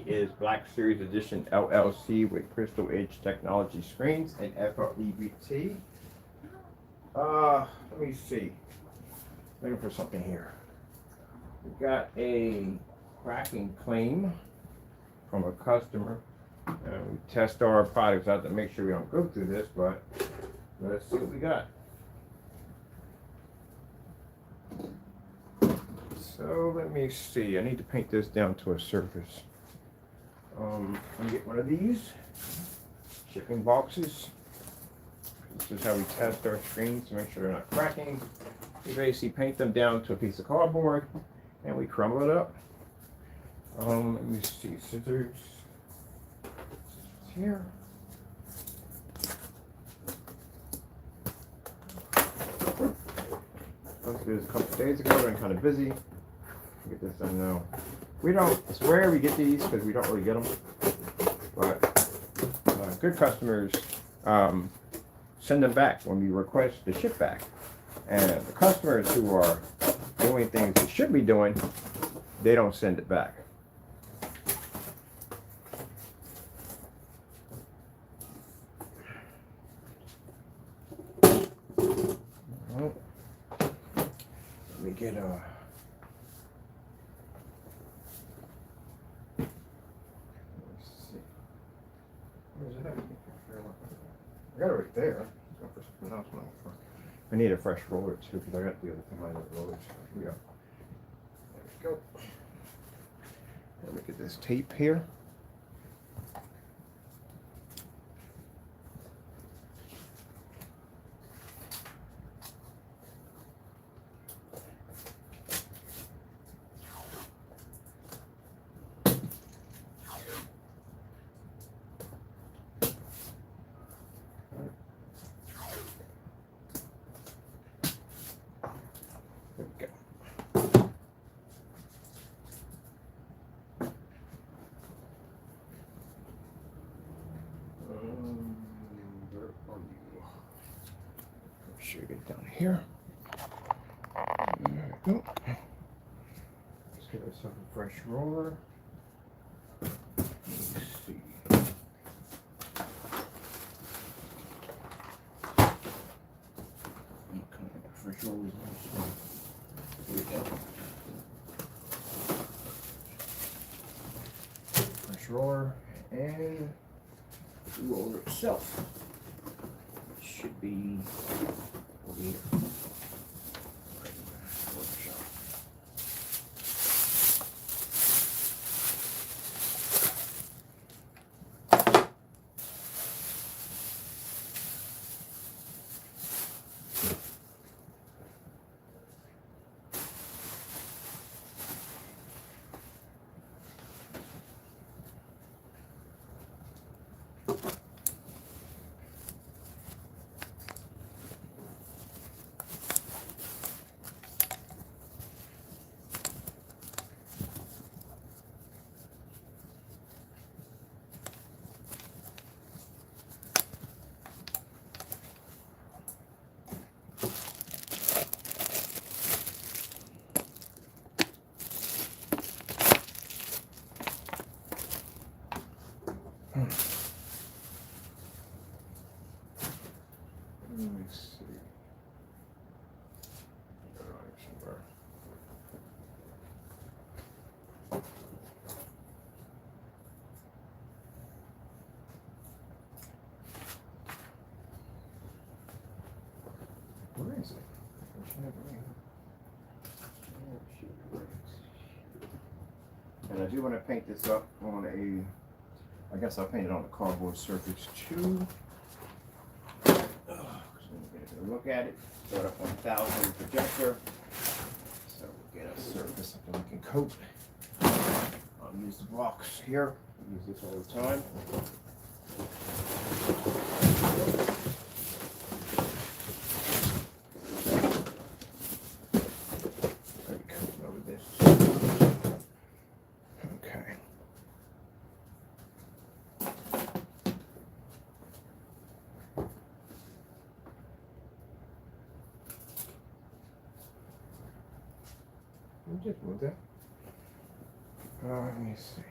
is Black Series Edition LLC with Crystal Edge Technology screens and FREBT. Let me see. Looking for something here. We got a cracking claim from a customer. We test our products out to make sure we don't go through this, but let's see what we got. So let me see. I need to paint this down to a surface. I'm gonna get one of these shipping boxes. This is how we test our screens to make sure they're not cracking. We basically paint them down to a piece of cardboard and we crumble it up. Let me see. Scissors here. Supposed to do this a couple days ago. I've been kind of busy. Get this done now. We don't. It's rare we get these because we don't really get them. But good customers send them back when we request the ship back. And the customers who are doing things they should be doing, they don't send it back. Well, let me get a. I got it right there. For something else. I need a fresh roller too because I got the other thing on the rollers. Here we go. There we go. Let me get this tape here. Should we get down here? There we go. Let's get ourselves a fresh roller. Let's see. Okay, fresh rollers. Here we go. Fresh roller and the roller itself. It should be over here. Right in the workshop. Let me see. Somewhere. Where is it? And I do want to paint this up on a, I guess I'll paint it on a cardboard surface too. So we'll get a look at it. Start up on 1000 projector. So we'll get a surface that we can coat. I'll use the box here. I use this all the time. Just move that. Let me see.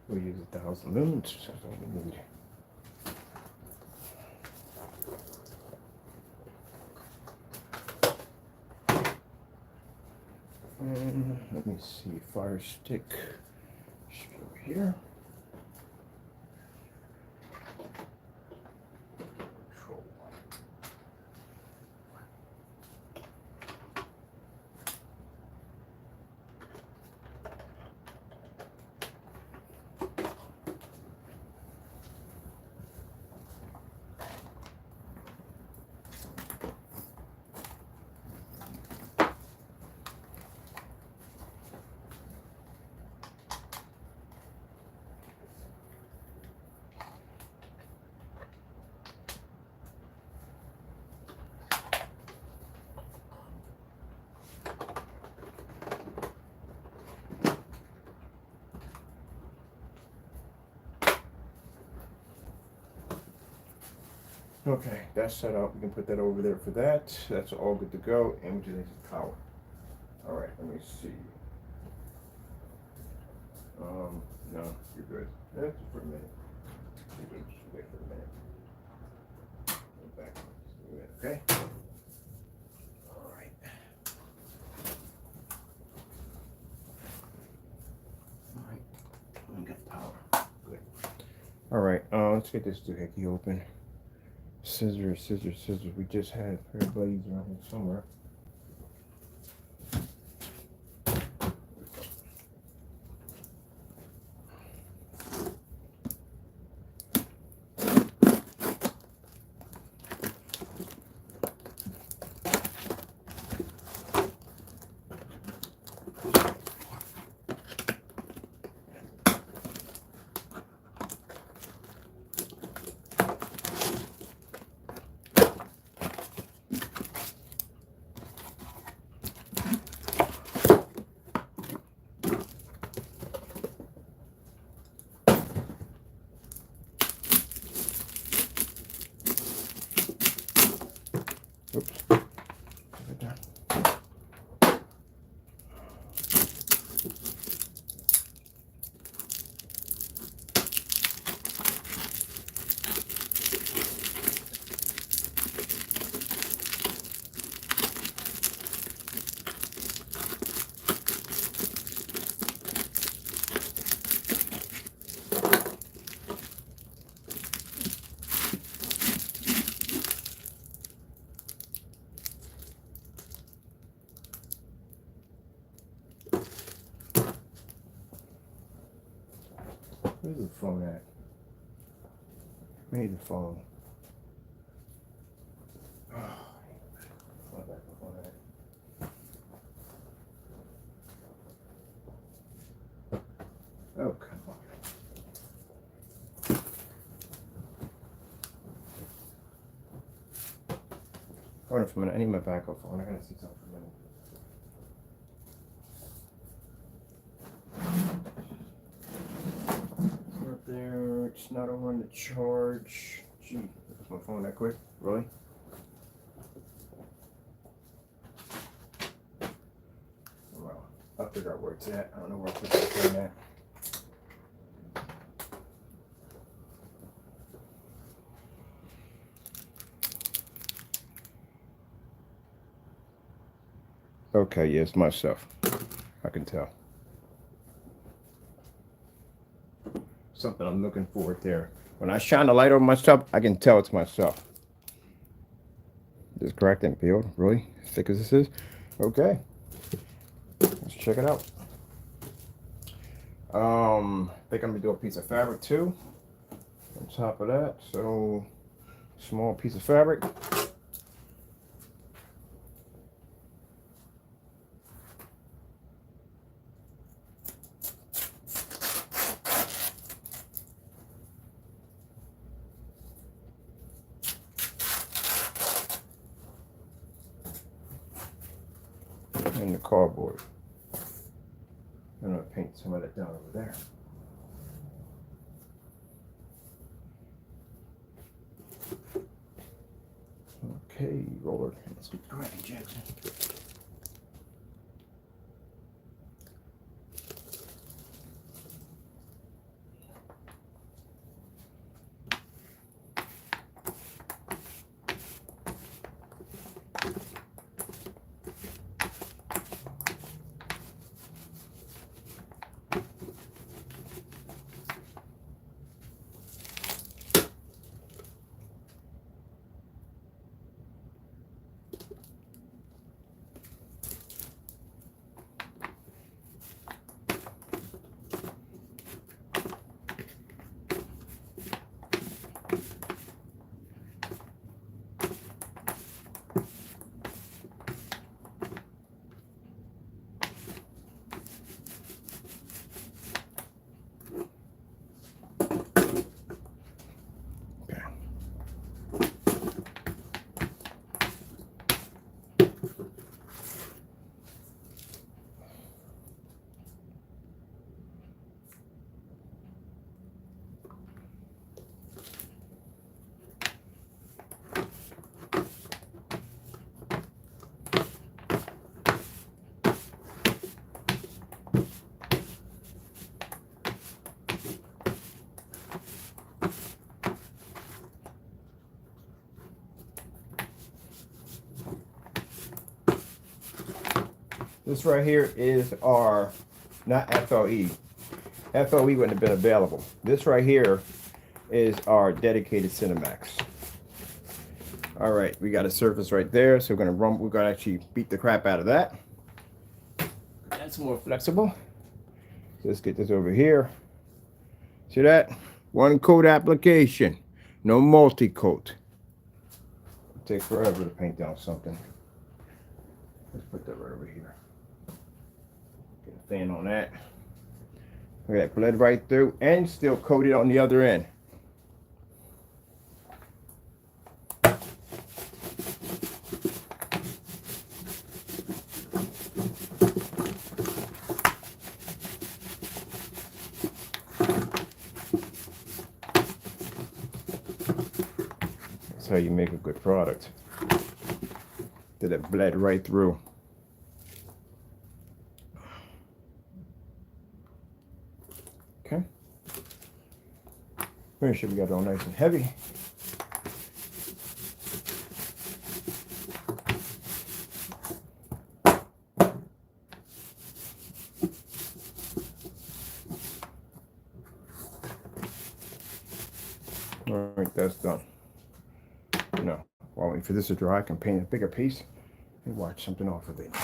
We'll use 1,000 lumens. That's all we need. And let me see, fire stick should be over here. Okay, that's set up. We can put that over there for that. That's all good to go. And we just need some power. All right, let me see. No, you're good. Just for a minute. Just wait for a minute. Go back. Okay. All right. All right. We got power. Good. All right. Let's get this doohickey open. Scissors, scissors, scissors. We just had a pair of blades around here somewhere. Oops. Where's the phone at? I need the phone. Oh, come on. Hold on for a minute. I need my backup phone. I gotta see something for a minute. Up there, it's not on the charge. Gee, is my phone that quick? Really? Well, I'll figure out where it's at. I don't know where I put that phone at. Okay, yes, myself. I can tell. Something I'm looking for there. When I shine the light over myself, I can tell it's myself. This cracked and peeled, really? Thick as this is? Okay. Let's check it out. I think I'm gonna do a piece of fabric too. On top of that, so small piece of fabric. And the cardboard. I'm gonna paint some of that down over there. Okay, roller. Let's get cracking, Jackson. This right here is our, not FLE. FLE wouldn't have been available. This right here is our dedicated Cinemax. All right, we got a surface right there, so we're gonna actually beat the crap out of that. That's more flexible. So let's get this over here. See that? One coat application, no multi-coat. It'll take forever to paint down something. Let's put that right over here. Get a fan on that. Look at that, bled right through and still coated on the other end. That's how you make a good product. Did it bled right through. Okay. Make sure we got it all nice and heavy. All right, that's done. Now, while waiting for this to dry, I can paint a bigger piece and watch something off of it.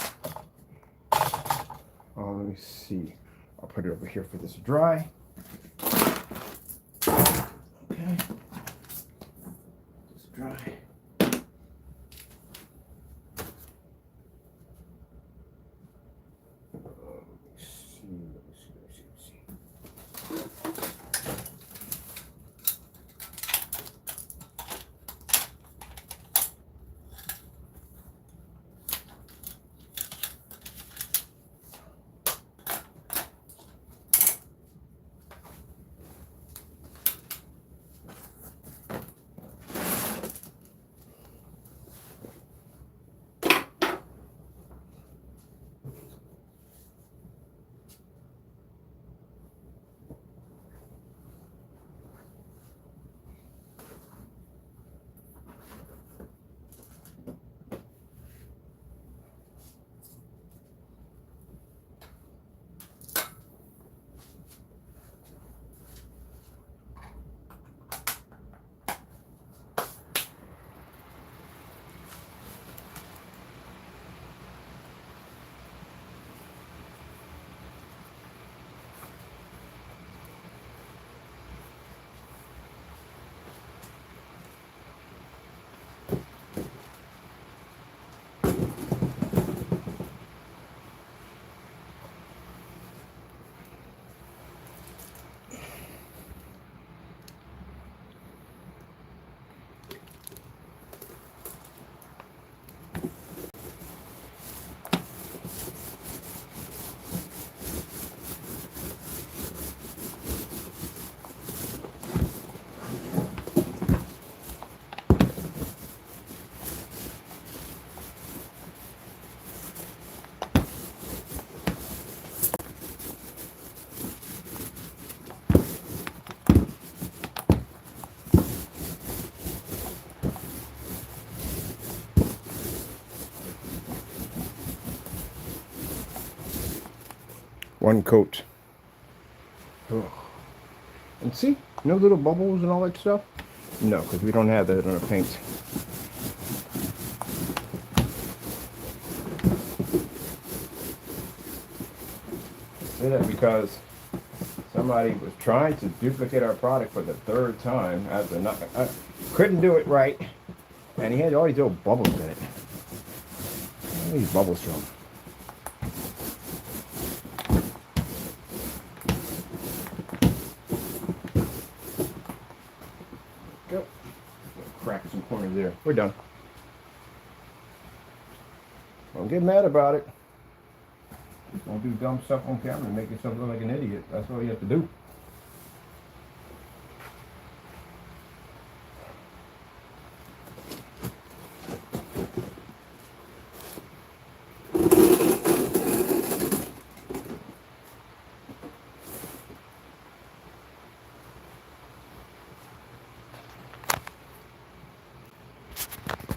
Let me see. I'll put it over here for this to dry. Okay. Just dry. One coat. Oh. And see, no little bubbles and all that stuff? No, because we don't have that on our paint. I say that because somebody was trying to duplicate our product for the third time after not, couldn't do it right, and he had all these little bubbles in it. Where are these bubbles from? Go. Crack some corners there. We're done. Don't get mad about it. Don't do dumb stuff on camera and make yourself look like an idiot. That's all you have to do.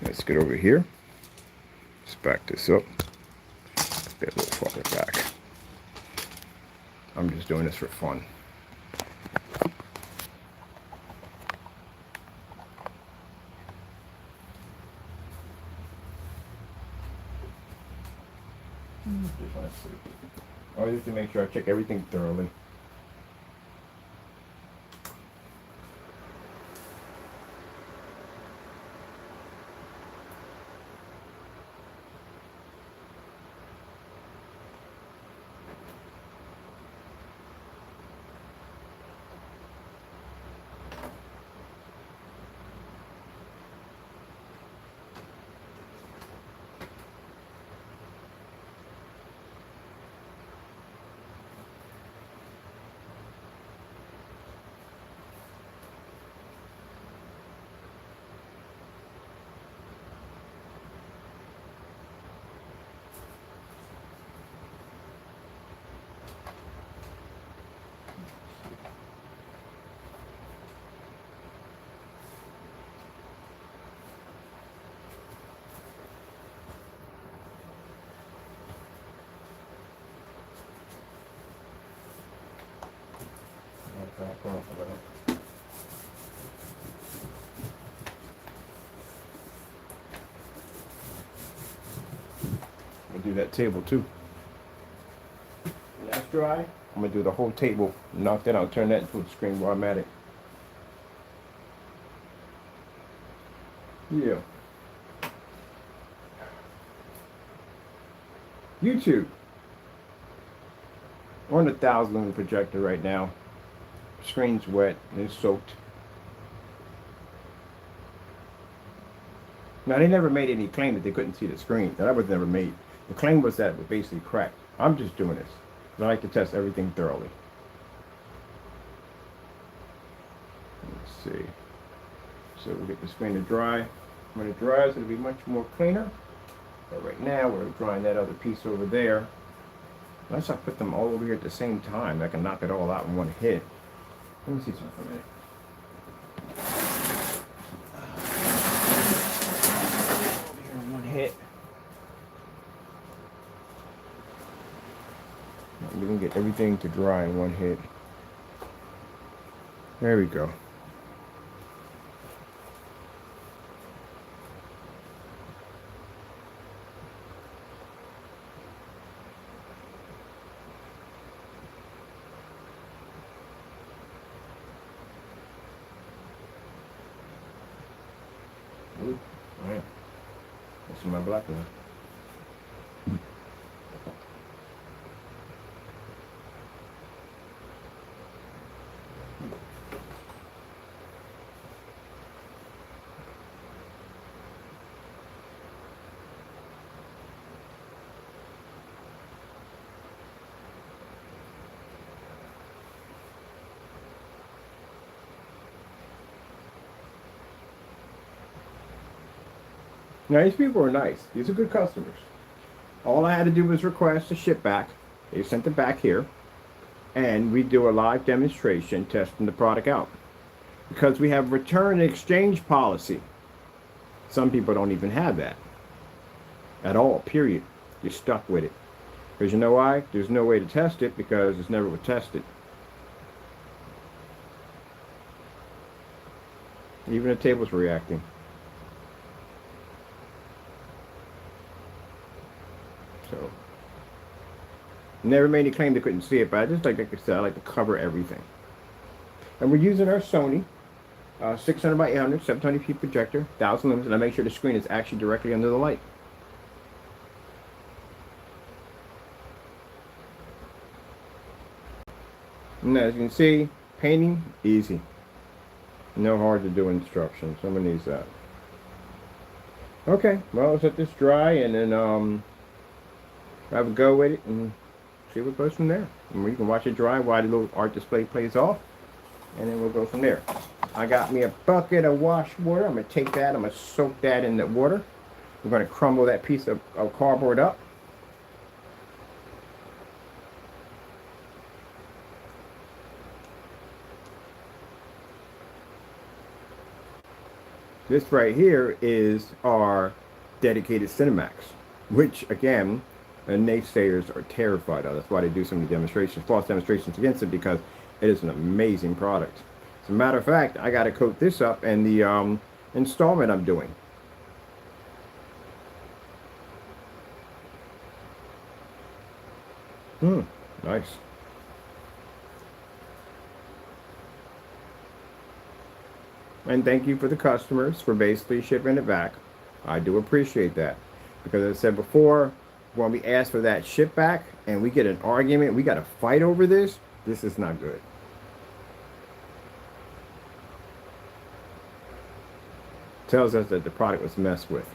Let's get over here. Let's back this up. bit a little farther back. I'm just doing this for fun. Just want to see. Always have to make sure I check everything thoroughly. I'll do that table too. When that's dry, I'm gonna do the whole table, knock that out, turn that into a screen automatic. Yeah. YouTube. On the 1,000 lumen projector right now. Screen's wet and it's soaked. Now they never made any claim that they couldn't see the screen. That was never made. The claim was that it was basically cracked. I'm just doing this. I like to test everything thoroughly. Let's see. So we'll get the screen to dry. When it dries, it'll be much more cleaner. But right now, we're drying that other piece over there. Unless I put them all over here at the same time, I can knock it all out in one hit. Let me see something for a minute. Over here in one hit. We can get everything to dry in one hit. There we go. Ooh, all right. This is my black one. Now these people are nice. These are good customers. All I had to do was request a ship back. They sent it back here. And we do a live demonstration testing the product out. Because we have return and exchange policy. Some people don't even have that. At all, period. You're stuck with it. Because you know why? There's no way to test it because it's never was tested. Even the table's reacting. So, never made any claim they couldn't see it, but I just like I said, I like to cover everything. And we're using our Sony 600 by 800, 720p projector, 1,000 lumens, and I make sure the screen is actually directly under the light. And as you can see, painting, easy. No hard to do instructions. Someone needs that. Okay, well, let's let this dry and then have a go with it and see what goes from there. And we can watch it dry while the little art display plays off, and then we'll go from there. I got me a bucket of wash water. I'm going to take that, I'm going to soak that in the water. We're going to crumble that piece of cardboard up. This right here is our dedicated Cinemax, which again And naysayers are terrified of it. That's why they do so many demonstrations, false demonstrations against it, because it is an amazing product. As a matter of fact, I got to coat this up in the installment I'm doing. Nice. And thank you for the customers for basically shipping it back. I do appreciate that. Because as I said before, when we ask for that ship back and we get an argument, we got to fight over this, this is not good. Tells us that the product was messed with.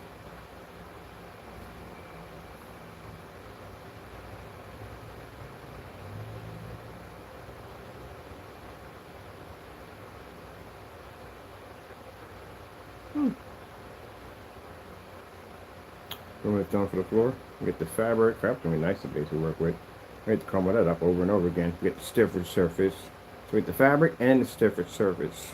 When it's done for the floor, we get the fabric. Crap, gonna be nice to basically work with. We have to crumble that up over and over again. We get the stiffer surface. So we get the fabric and the stiffer surface.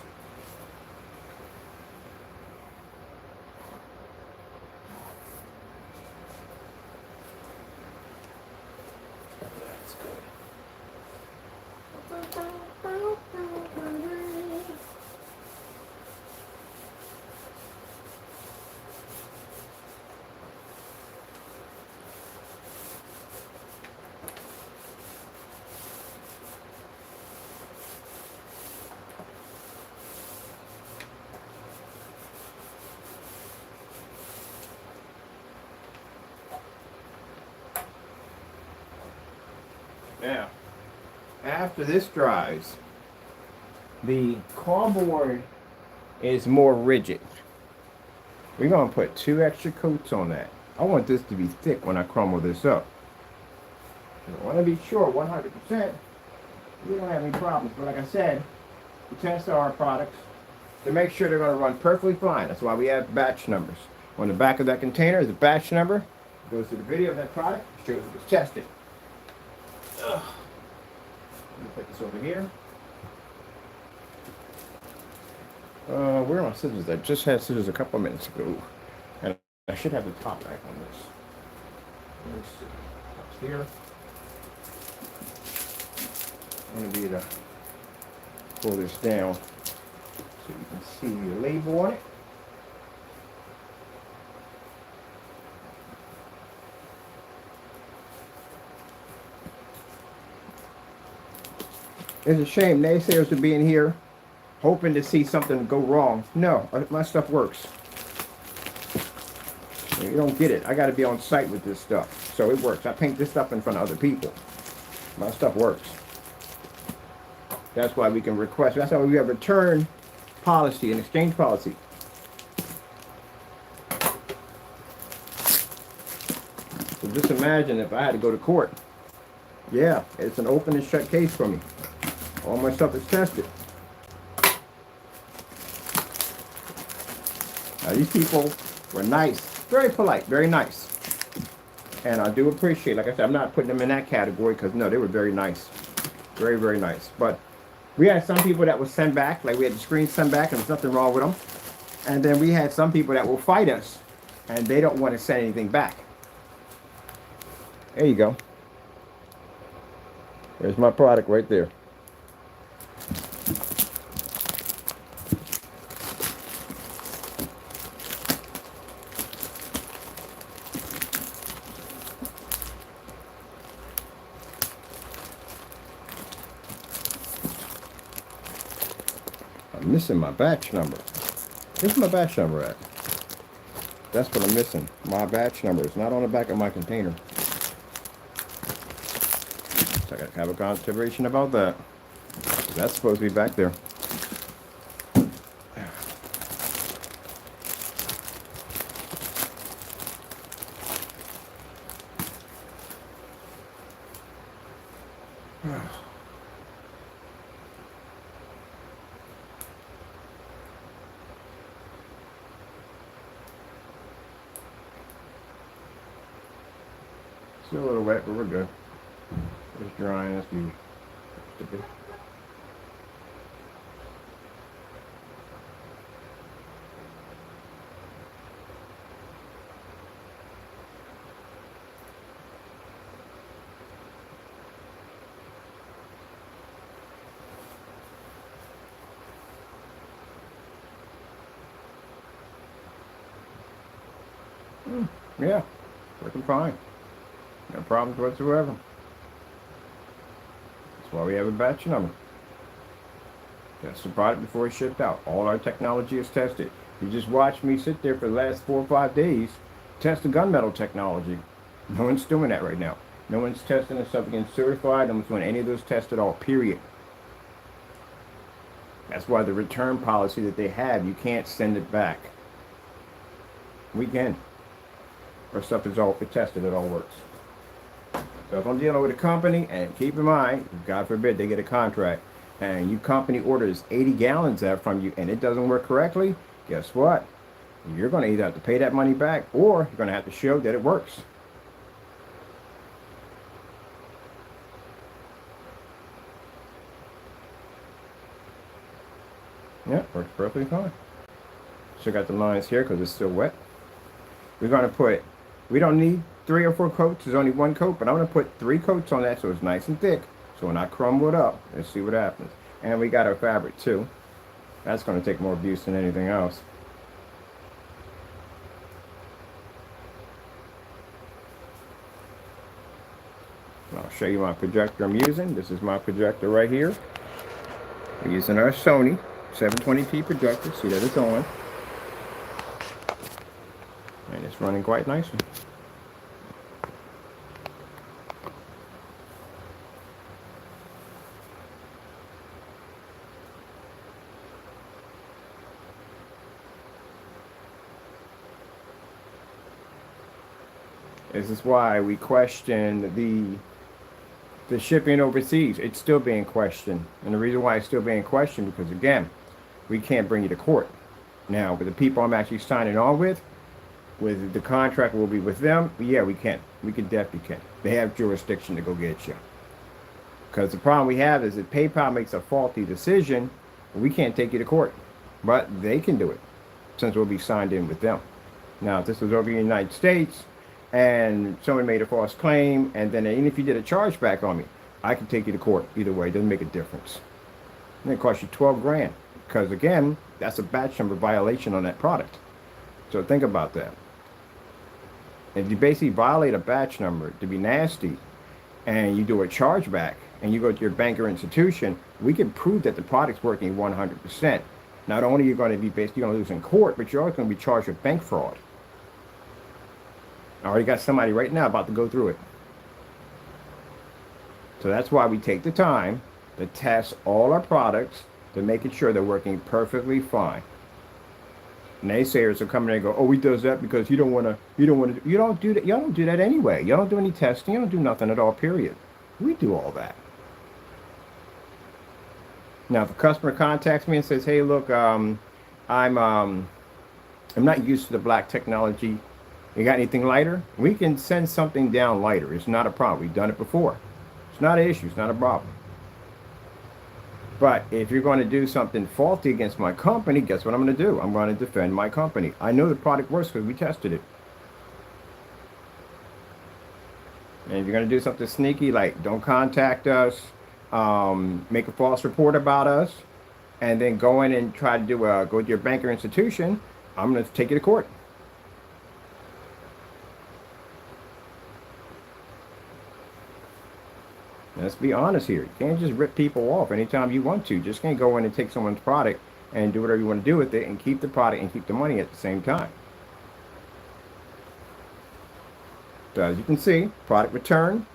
Now, after this dries, the cardboard is more rigid. We're going to put 2 extra coats on that. I want this to be thick when I crumble this up. I want to be sure 100% we don't have any problems. But like I said, we test our products to make sure they're going to run perfectly fine. That's why we have batch numbers. On the back of that container is a batch number. It goes to the video of that product, shows it was tested. Let me put this over here. Where are my scissors? I just had scissors a couple of minutes ago. And I should have the top back on this. Let's see. Up here. I'm going to be able to pull this down so you can see the label on it. It's a shame naysayers would be in here hoping to see something go wrong. No, my stuff works. You don't get it. I got to be on site with this stuff. So it works. I paint this stuff in front of other people. My stuff works. That's why we can request. That's why we have return policy and exchange policy. So just imagine if I had to go to court. Yeah, it's an open and shut case for me. All my stuff is tested. Now these people were nice, very polite, very nice. And I do appreciate, like I said, I'm not putting them in that category because no, they were very nice. Very, very nice. But we had some people that would send back, like we had the screen sent back and there's nothing wrong with them. And then we had some people that will fight us and they don't want to send anything back. There you go. There's my product right there. I'm missing my batch number. Where's my batch number at? That's what I'm missing. My batch number. It's not on the back of my container. So I gotta have a consideration about that. That's supposed to be back there. Still a little wet, but we're good. It's drying, that's good. Yeah, working fine. No problems whatsoever. That's why we have a batch number. Test the product before it's shipped out. All our technology is tested. You just watched me sit there for the last 4 or 5 days, test the gunmetal technology. No one's doing that right now. No one's testing this stuff against certified. No one's doing any of those tests at all, period. That's why the return policy that they have, you can't send it back. We can. Our stuff is all tested, it all works. So if I'm dealing with a company, and keep in mind, God forbid they get a contract, and your company orders 80 gallons out from you and it doesn't work correctly, guess what? You're going to either have to pay that money back or you're going to have to show that it works. Yeah, works perfectly fine. Still got the lines here because it's still wet. We're going to put, we don't need 3 or 4 coats, there's only 1 coat, but I'm going to put 3 coats on that so it's nice and thick. So when I crumble it up, let's see what happens. And we got our fabric too. That's going to take more abuse than anything else. I'll show you my projector I'm using. This is my projector right here. We're using our Sony 720p projector. See that it's on. And it's running quite nicely. This is why we question the shipping overseas. It's still being questioned. And the reason why it's still being questioned, because again, we can't bring you to court. Now, with the people I'm actually signing on with the contract will be with them, yeah, we can. We can definitely can. They have jurisdiction to go get you. Because the problem we have is if PayPal makes a faulty decision, we can't take you to court. But they can do it, since we'll be signed in with them. Now, if this was over in the United States, and someone made a false claim, and then even if you did a chargeback on me, I can take you to court. Either way, it doesn't make a difference. And it costs you 12 grand. Because again, that's a batch number violation on that product. So think about that. If you basically violate a batch number to be nasty, and you do a chargeback, and you go to your bank or institution, we can prove that the product's working 100%. Not only are you going to be basically going to lose in court, but you're also going to be charged with bank fraud. I already got somebody right now about to go through it. So that's why we take the time to test all our products to making sure they're working perfectly fine. Naysayers will come in and go, "Oh, he does that because you don't do that. Y'all don't do that anyway. Y'all don't do any testing. You don't do nothing at all, period." We do all that. Now, if a customer contacts me and says, "Hey, look, I'm not used to the black technology. You got anything lighter?" We can send something down lighter. It's not a problem. We've done it before. It's not an issue. It's not a problem. But if you're going to do something faulty against my company, guess what I'm going to do? I'm going to defend my company. I know the product works because we tested it. And if you're going to do something sneaky, like don't contact us, make a false report about us, and then go in and try to go to your bank or institution, I'm going to take you to court. Let's be honest here. You can't just rip people off anytime you want to. You just can't go in and take someone's product and do whatever you want to do with it and keep the product and keep the money at the same time. So as you can see, product return.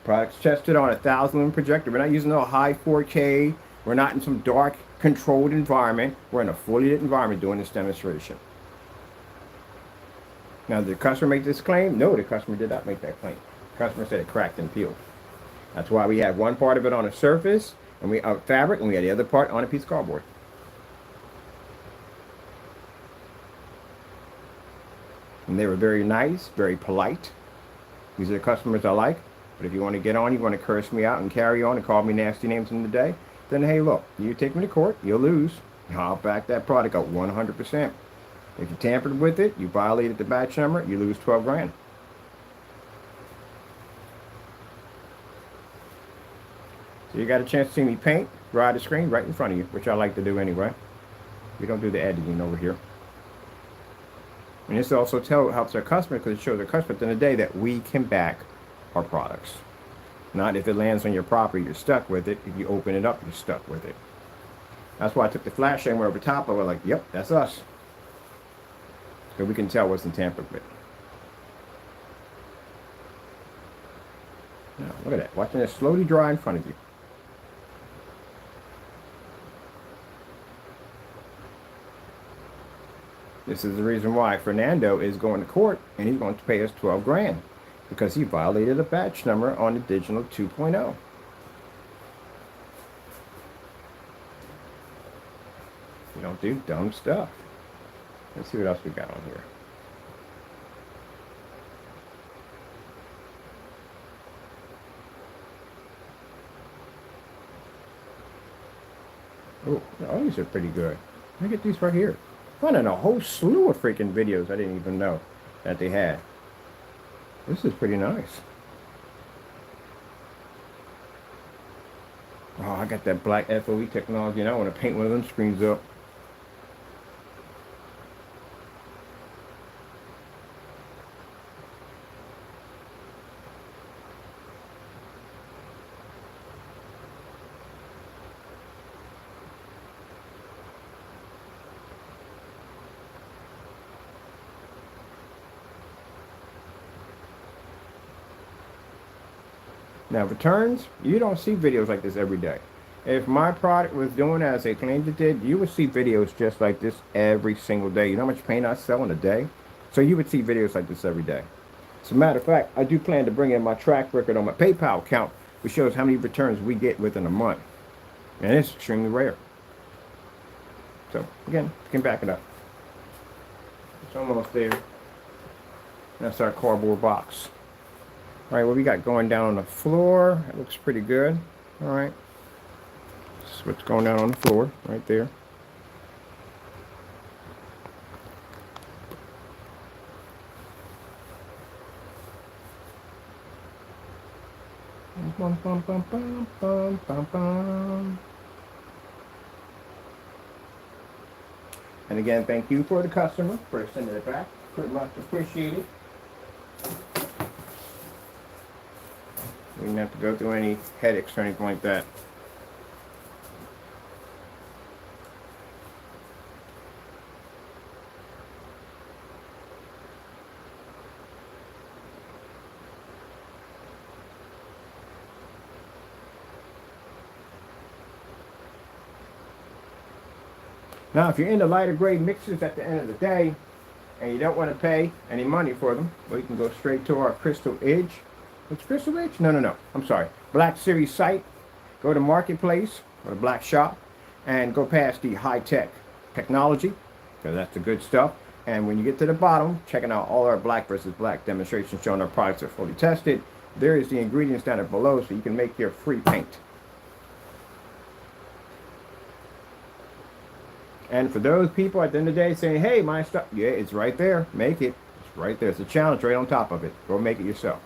Product's tested on a 1,000 lumen projector. We're not using a high 4K. We're not in some dark, controlled environment. We're in a fully lit environment doing this demonstration. Now, did the customer make this claim? No, the customer did not make that claim. The customer said it cracked and peeled. That's why we had one part of it on a surface, and we fabric, and we had the other part on a piece of cardboard. And they were very nice, very polite. These are the customers I like. But if you want to get on, you want to curse me out and carry on and call me nasty names in the day, then hey, look, you take me to court, you'll lose. I'll back that product up 100%. If you tampered with it, you violated the batch number, you lose 12 grand. So you got a chance to see me paint, dry the screen right in front of you, which I like to do anyway. We don't do the editing over here. And this also helps our customer, because it shows our customer at the end of the day that we can back our products. Not if it lands on your property, you're stuck with it. If you open it up, you're stuck with it. That's why I took the flash and went over top of it, like, yep, that's us. So we can tell what's in tampered with. Now, look at that. Watching it slowly dry in front of you. This is the reason why Fernando is going to court, and he's going to pay us 12 grand. Because he violated a batch number on the digital 2.0. You don't do dumb stuff. Let's see what else we got on here. Oh, these are pretty good. Look at these right here. Finding a whole slew of freaking videos I didn't even know that they had. This is pretty nice. Oh, I got that black FOE technology, and I want to paint one of them screens up. Now, returns, you don't see videos like this every day. If my product was doing as they claimed it did, you would see videos just like this every single day. You know how much paint I sell in a day? So you would see videos like this every day. As a matter of fact, I do plan to bring in my track record on my PayPal account, which shows how many returns we get within a month. And it's extremely rare. So, again, you can back it up. It's almost there. That's our cardboard box. All right, what we got going down on the floor? It looks pretty good. All right. This is what's going down on the floor, right there. Bum, bum, bum, bum, bum, bum, bum. And again, thank you for the customer for sending it back. Pretty much appreciated. We didn't have to go through any headaches or anything like that. Now, if you're into lighter grade mixers at the end of the day, and you don't want to pay any money for them, well, you can go straight to our Crystal Edge. It's Crystal Edge? No. I'm sorry. Black Series site. Go to Marketplace or the Black Shop and go past the high-tech technology, because that's the good stuff. And when you get to the bottom, checking out all our black versus black demonstrations showing our products are fully tested, there is the ingredients down below so you can make your free paint. And for those people at the end of the day saying, hey, my stuff, yeah, it's right there. Make it. It's right there. It's a challenge right on top of it. Go make it yourself.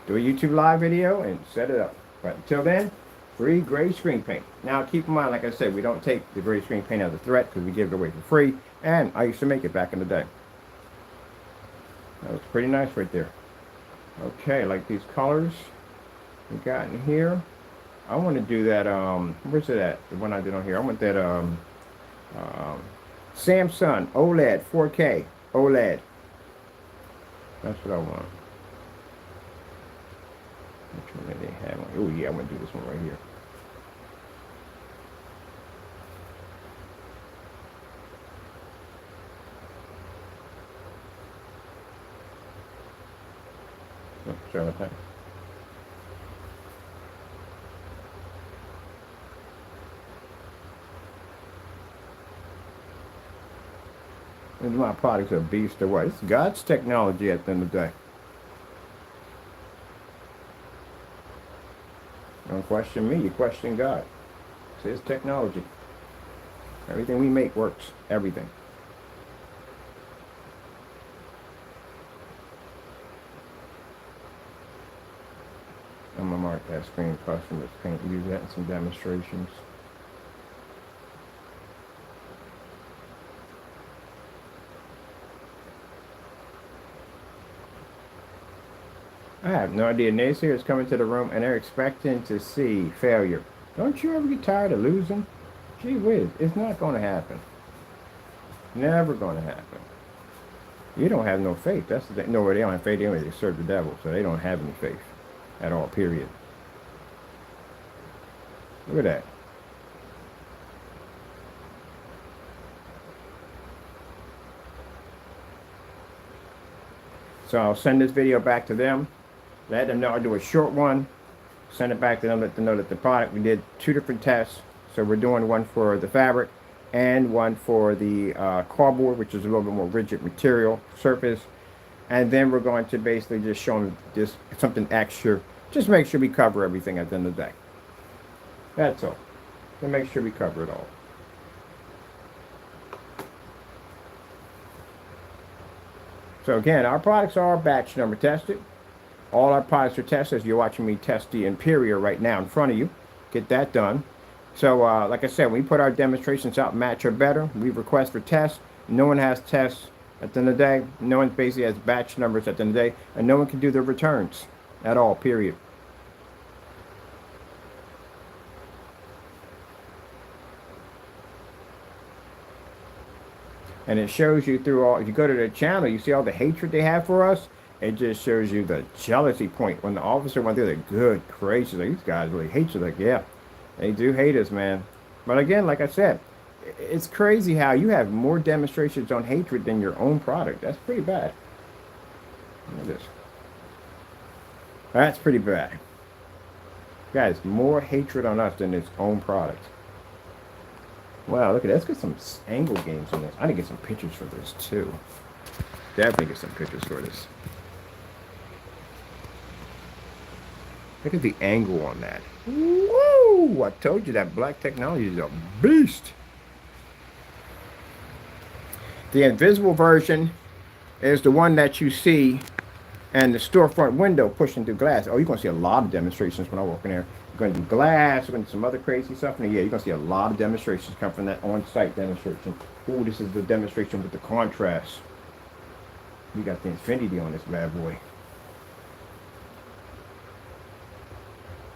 Do a YouTube live video and set it up. But until then, free gray screen paint. Now, keep in mind, like I said, we don't take the gray screen paint as a threat because we give it away for free. And I used to make it back in the day. That was pretty nice right there. Okay, like these colors we got in here. I want to do that, where's it at? The one I did on here. I want that, Samsung OLED 4K OLED. That's what I want. Which one did they have? Oh yeah, I'm gonna do this one right here. Oh, sorry about that. And my products are a beast or what? It's God's technology at the end of the day. Don't question me, you question God. It's His technology. Everything we make works. Everything. I'm gonna mark that screen customers can't use that in some demonstrations. I have no idea. Naysayers come into the room and they're expecting to see failure. Don't you ever get tired of losing? Gee whiz, it's not going to happen. Never going to happen. You don't have no faith. That's the thing. No, they don't have faith anyway. They serve the devil, so they don't have any faith at all, period. Look at that. So I'll send this video back to them. Let them know. I'll do a short one. Send it back to them. Let them know that the product, we did 2 different tests. So we're doing one for the fabric and one for the cardboard, which is a little bit more rigid material surface. And then we're going to basically just show them just something extra. Just make sure we cover everything at the end of the day. That's all. To make sure we cover it all. So again, our products are batch number tested. All our products are tested. As you're watching me test the Imperial right now in front of you. Get that done. So like I said, when we put our demonstrations out, match or better, we request for tests. No one has tests at the end of the day. No one basically has batch numbers at the end of the day. And no one can do their returns at all, period. And it shows you through all, if you go to their channel, you see all the hatred they have for us. It just shows you the jealousy point. When the officer went through, they're good, gracious. Like, these guys really hate you. Like, yeah, they do hate us, man. But again, like I said, it's crazy how you have more demonstrations on hatred than your own product. That's pretty bad. Look at this. That's pretty bad. Guys, more hatred on us than its own product. Wow, look at that. Let's get some angle games on this. I need to get some pictures for this, too. Definitely get some pictures for this. Look at the angle on that. Whoa! I told you that black technology is a beast. The invisible version is the one that you see and the storefront window pushing through glass. Oh, you're going to see a lot of demonstrations when I walk in there. You're going to do glass, you're going to do some other crazy stuff. And yeah, you're going to see a lot of demonstrations come from that on-site demonstration. Oh, this is the demonstration with the contrast. We got the infinity on this bad boy.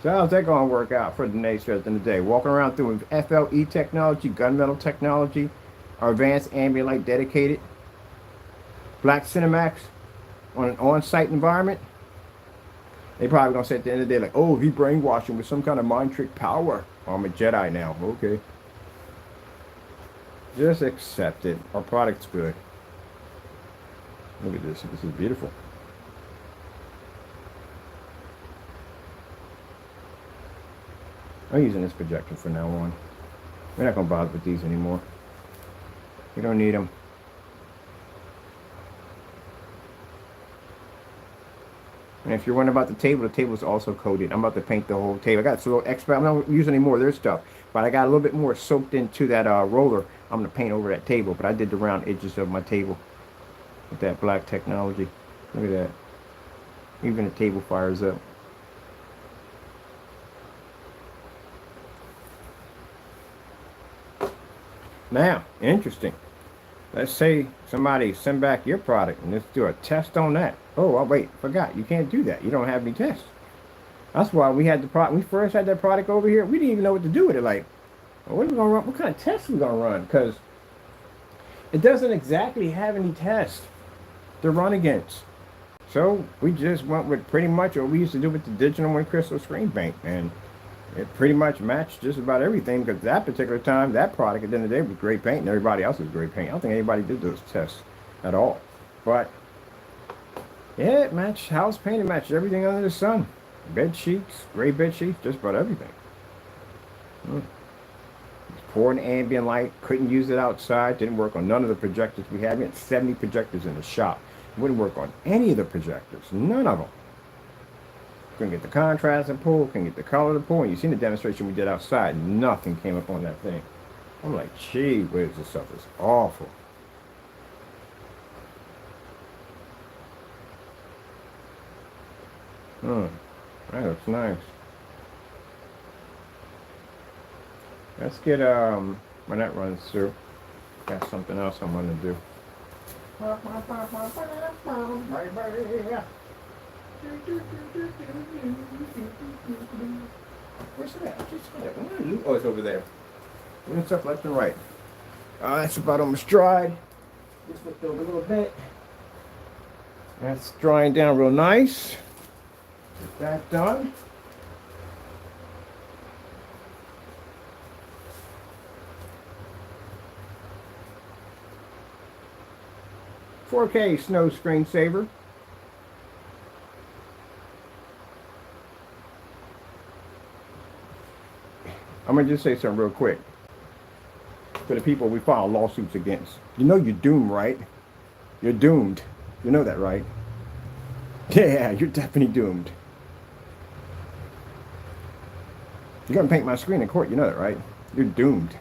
So how's that going to work out for the naysayers at the end of the day? Walking around through FLE technology, gunmetal technology, our advanced ambient light dedicated, black Cinemax on an on-site environment. They probably going to say at the end of the day, like, oh, he brainwashing with some kind of mind trick power. Oh, I'm a Jedi now. Okay. Just accept it. Our product's good. Look at this. This is beautiful. I'm using this projector from now on. We're not going to bother with these anymore. We don't need them. And if you're wondering about the table is also coated. I'm about to paint the whole table. I got some little extra. I'm not using any more of their stuff, but I got a little bit more soaked into that roller. I'm going to paint over that table, but I did the round edges of my table with that black technology. Look at that. Even the table fires up. Now, interesting. Let's say somebody send back your product and let's do a test on that. Oh, wait, forgot. You can't do that. You don't have any tests. That's why we had the product. We first had that product over here. We didn't even know what to do with it. Like, well, what are we gonna run? What kind of tests are we gonna run? Because it doesn't exactly have any tests to run against. So we just went with pretty much what we used to do with the digital and crystal screen paint, and it pretty much matched just about everything. Because that particular time, that product at the end of the day was great paint, and everybody else was great paint. I don't think anybody did those tests at all. But yeah, it matched house paint. It matched everything under the sun. Bed sheets, gray bed sheets, just about everything. Pouring ambient light, couldn't use it outside, didn't work on none of the projectors we had. We had 70 projectors in the shop. Wouldn't work on any of the projectors, none of them. Couldn't get the contrast to pull, couldn't get the color to pull. And you seen the demonstration we did outside, nothing came up on that thing. I'm like, gee whiz, this stuff is awful. That looks nice. Let's get when that runs through. Got something else I'm gonna do. Where's that? I just saw that. Oh, it's over there. Moving stuff left and right. That's about almost dried. Just lift over a little bit. That's drying down real nice. Get that done. "4K snow screensaver." I'm gonna just say something real quick for the people we file lawsuits against. You know you're doomed, right? You're doomed. You know that, right? Yeah, you're definitely doomed. You're gonna paint my screen in court. You know that, right? You're doomed.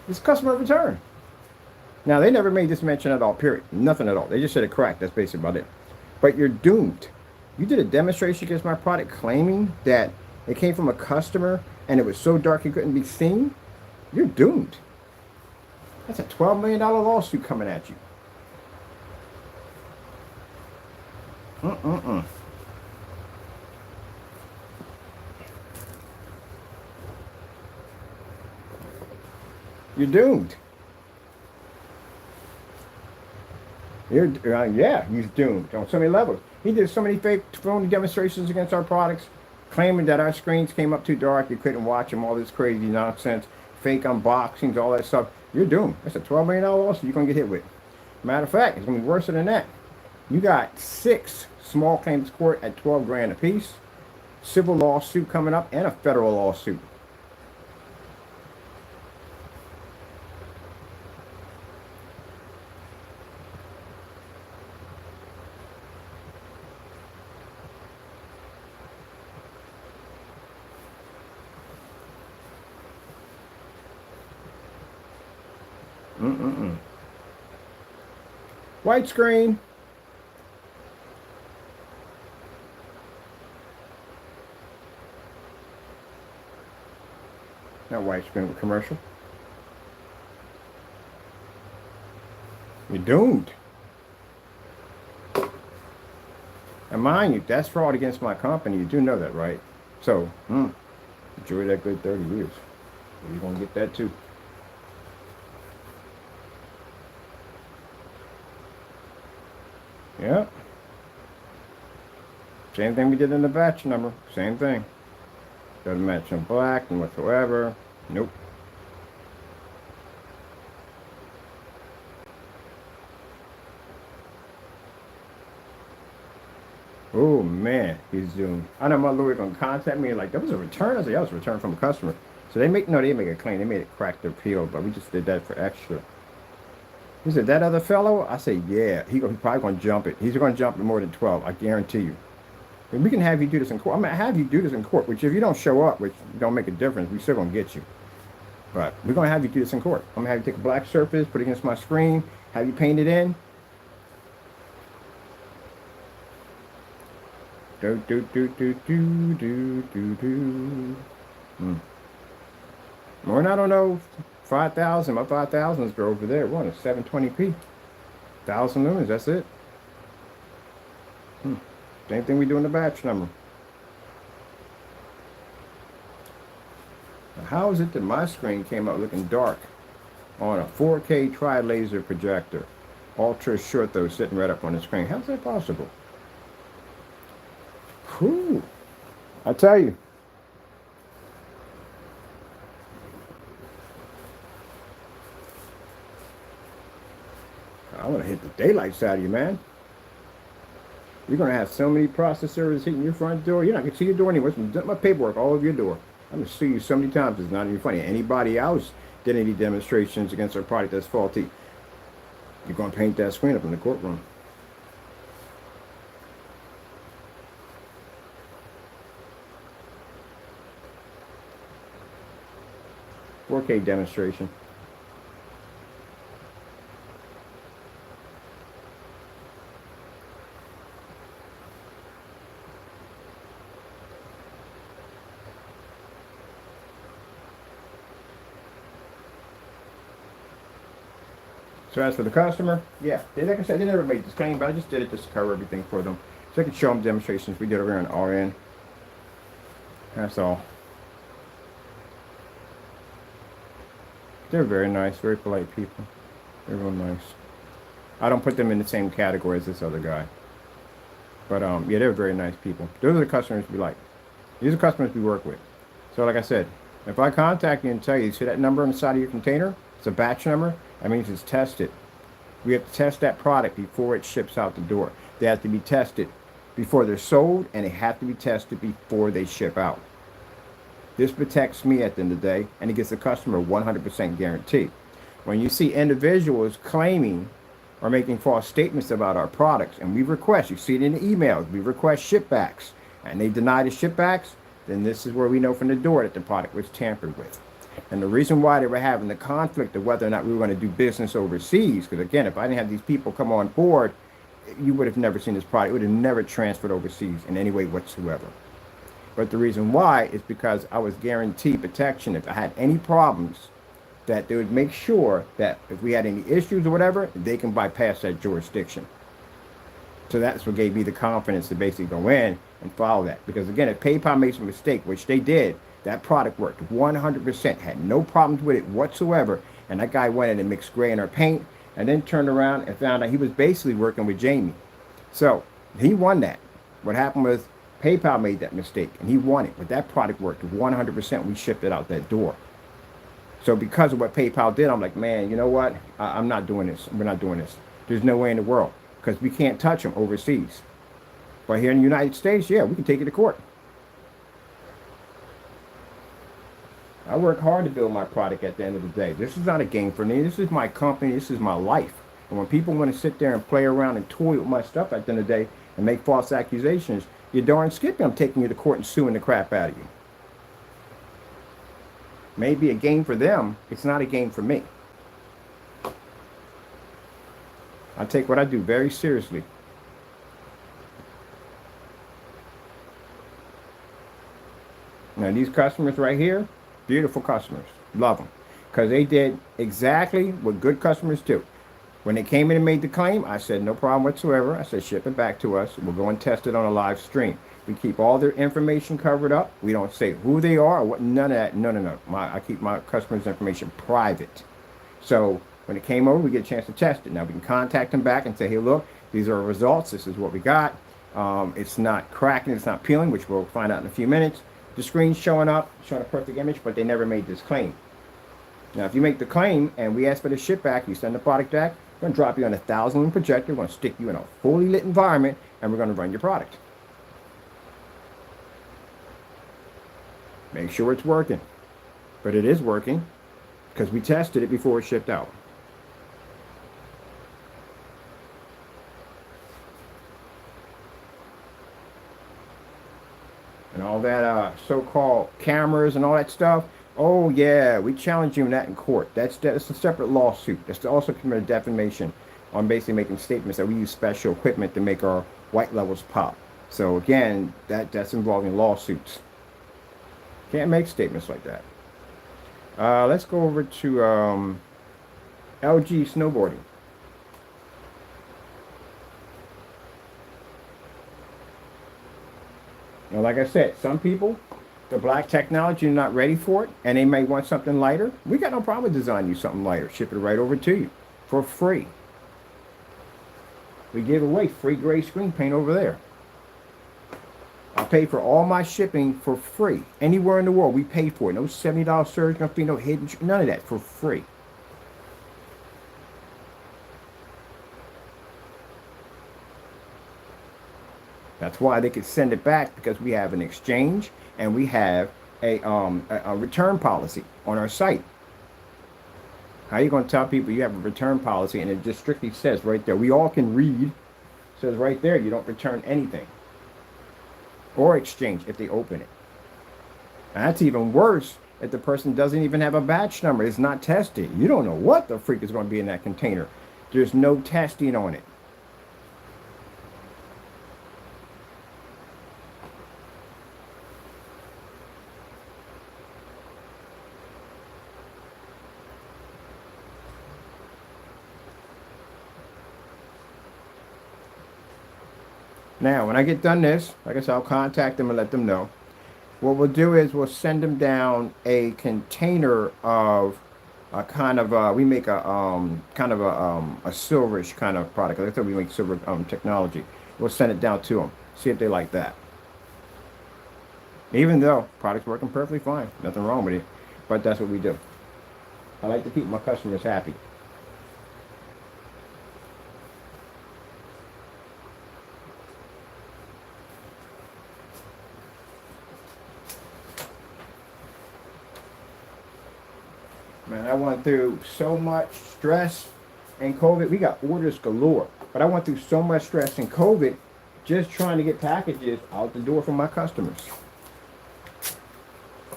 It's customer return. Now, they never made this mention at all, period. Nothing at all. They just said it cracked. That's basically about it. But you're doomed. You did a demonstration against my product claiming that it came from a customer and it was so dark it couldn't be seen. You're doomed. That's a $12 million lawsuit coming at you. You're doomed. Yeah, he's doomed on so many levels. He did so many fake phony demonstrations against our products, claiming that our screens came up too dark, you couldn't watch them, all this crazy nonsense, fake unboxings, all that stuff. You're doomed. That's a $12 million lawsuit you're going to get hit with. Matter of fact, it's going to be worse than that. You got 6 small claims court at 12 grand apiece, civil lawsuit coming up, and a federal lawsuit. White screen. Not white screen, but commercial. You're doomed. And mind you, that's fraud against my company. You do know that, right? So, enjoy that good 30 years. You're going to get that too. Yeah. Same thing we did in the batch number. Same thing. Doesn't match in black and whatsoever. Nope. Oh man, he's doomed. I know my lawyer gonna contact me like, that was a return. I said, yeah, it was a return from a customer. So they make a claim. They made it crack their peel, but we just did that for extra. He said, that other fellow? I said, yeah. He's probably going to jump it. He's going to jump it more than 12. I guarantee you. And we can have you do this in court. I'm going to have you do this in court, which if you don't show up, which don't make a difference, we still going to get you. But we're going to have you do this in court. I'm going to have you take a black surface, put it against my screen, have you paint it in. Do, do, do, do, do, do, do, do. More than, I don't know, 5,000. My 5,000s are over there. What, a 720p. 1,000 lumens, that's it. Same thing we do in the batch number. Now, how is it that my screen came out looking dark on a 4K tri-laser projector? Ultra short though, sitting right up on the screen. How's that possible? Whew. I tell you. I want to hit the daylights out of you, man. You're going to have so many processors hitting your front door. You're not going to see your door anyway. It's my paperwork all over your door. I'm going to sue you so many times. It's not even funny. Anybody else did any demonstrations against our product that's faulty, you're going to paint that screen up in the courtroom. "4K demonstration." So as for the customer, yeah, like I said, they never made this claim, but I just did it just to cover everything for them. So I can show them demonstrations we did over here on our end. That's all. They're very nice, very polite people. They're real nice. I don't put them in the same category as this other guy. But yeah, they're very nice people. Those are the customers we like. These are customers we work with. So like I said, if I contact you and tell you, see that number on the side of your container? It's a batch number. That means it's tested. We have to test that product before it ships out the door. They have to be tested before they're sold, and they have to be tested before they ship out. This protects me at the end of the day, and it gives the customer 100% guarantee. When you see individuals claiming or making false statements about our products, and we request, you see it in the emails, we request shipbacks, and they deny the shipbacks, then this is where we know from the door that the product was tampered with. And the reason why they were having the conflict of whether or not we were going to do business overseas, because again, if I didn't have these people come on board, you would have never seen this product. It would have never transferred overseas in any way whatsoever. But the reason why is because I was guaranteed protection. If I had any problems, that they would make sure that if we had any issues or whatever, they can bypass that jurisdiction. So that's what gave me the confidence to basically go in and follow that. Because again, if PayPal makes a mistake, which they did, that product worked 100%, had no problems with it whatsoever. And that guy went in and mixed gray in our paint and then turned around and found out he was basically working with Jamie. So he won that. What happened was PayPal made that mistake and he won it. But that product worked 100%. We shipped it out that door. So because of what PayPal did, I'm like, man, you know what? I'm not doing this. We're not doing this. There's no way in the world because we can't touch them overseas. But here in the United States, yeah, we can take it to court. I work hard to build my product at the end of the day. This is not a game for me. This is my company. This is my life. And when people want to sit there and play around and toy with my stuff at the end of the day and make false accusations, you're darn skippy. I'm taking you to court and suing the crap out of you. Maybe a game for them. It's not a game for me. I take what I do very seriously. Now these customers right here, beautiful customers. Love them. Because they did exactly what good customers do. When they came in and made the claim, I said, no problem whatsoever. I said, ship it back to us. We'll go and test it on a live stream. We keep all their information covered up. We don't say who they are or what, none of that. No. I keep my customers' information private. So when it came over, we get a chance to test it. Now we can contact them back and say, hey, look, these are our results. This is what we got. It's not cracking. It's not peeling, which we'll find out in a few minutes. The screen's showing up, showing a perfect image, but they never made this claim. Now, if you make the claim and we ask for the ship back, you send the product back, we're going to drop you on a 1,000-lumen projector. We're going to stick you in a fully lit environment, and we're going to run your product. Make sure it's working. But it is working because we tested it before it shipped out. And all that so-called cameras and all that stuff. Oh yeah, we challenge you in that in court. That's a separate lawsuit. That's also committed defamation on basically making statements that we use special equipment to make our white levels pop. So again, that's involving lawsuits. Can't make statements like that. Let's go over to LG snowboarding. Now, like I said, some people, the black technology, are not ready for it, and they may want something lighter. We got no problem with designing you something lighter. Ship it right over to you for free. We give away free gray screen paint over there. I pay for all my shipping for free. Anywhere in the world, we pay for it. No $70 surge, no fee, no hidden, none of that, for free. That's why they could send it back, because we have an exchange and we have a return policy on our site. How are you going to tell people you have a return policy and it just strictly says right there, we all can read, says right there, you don't return anything or exchange if they open it. And that's even worse if the person doesn't even have a batch number. It's not tested. You don't know what the freak is going to be in that container. There's no testing on it. Now, when I get done this, like I said, I'll contact them and let them know. What we'll do is we'll send them down a container of a kind of we make a kind of a silverish kind of product. Like I said, we make silver technology. We'll send it down to them. See if they like that. Even though product's working perfectly fine, nothing wrong with it, but that's what we do. I like to keep my customers happy. Man, I went through so much stress in COVID. We got orders galore, but I went through so much stress in COVID just trying to get packages out the door from my customers.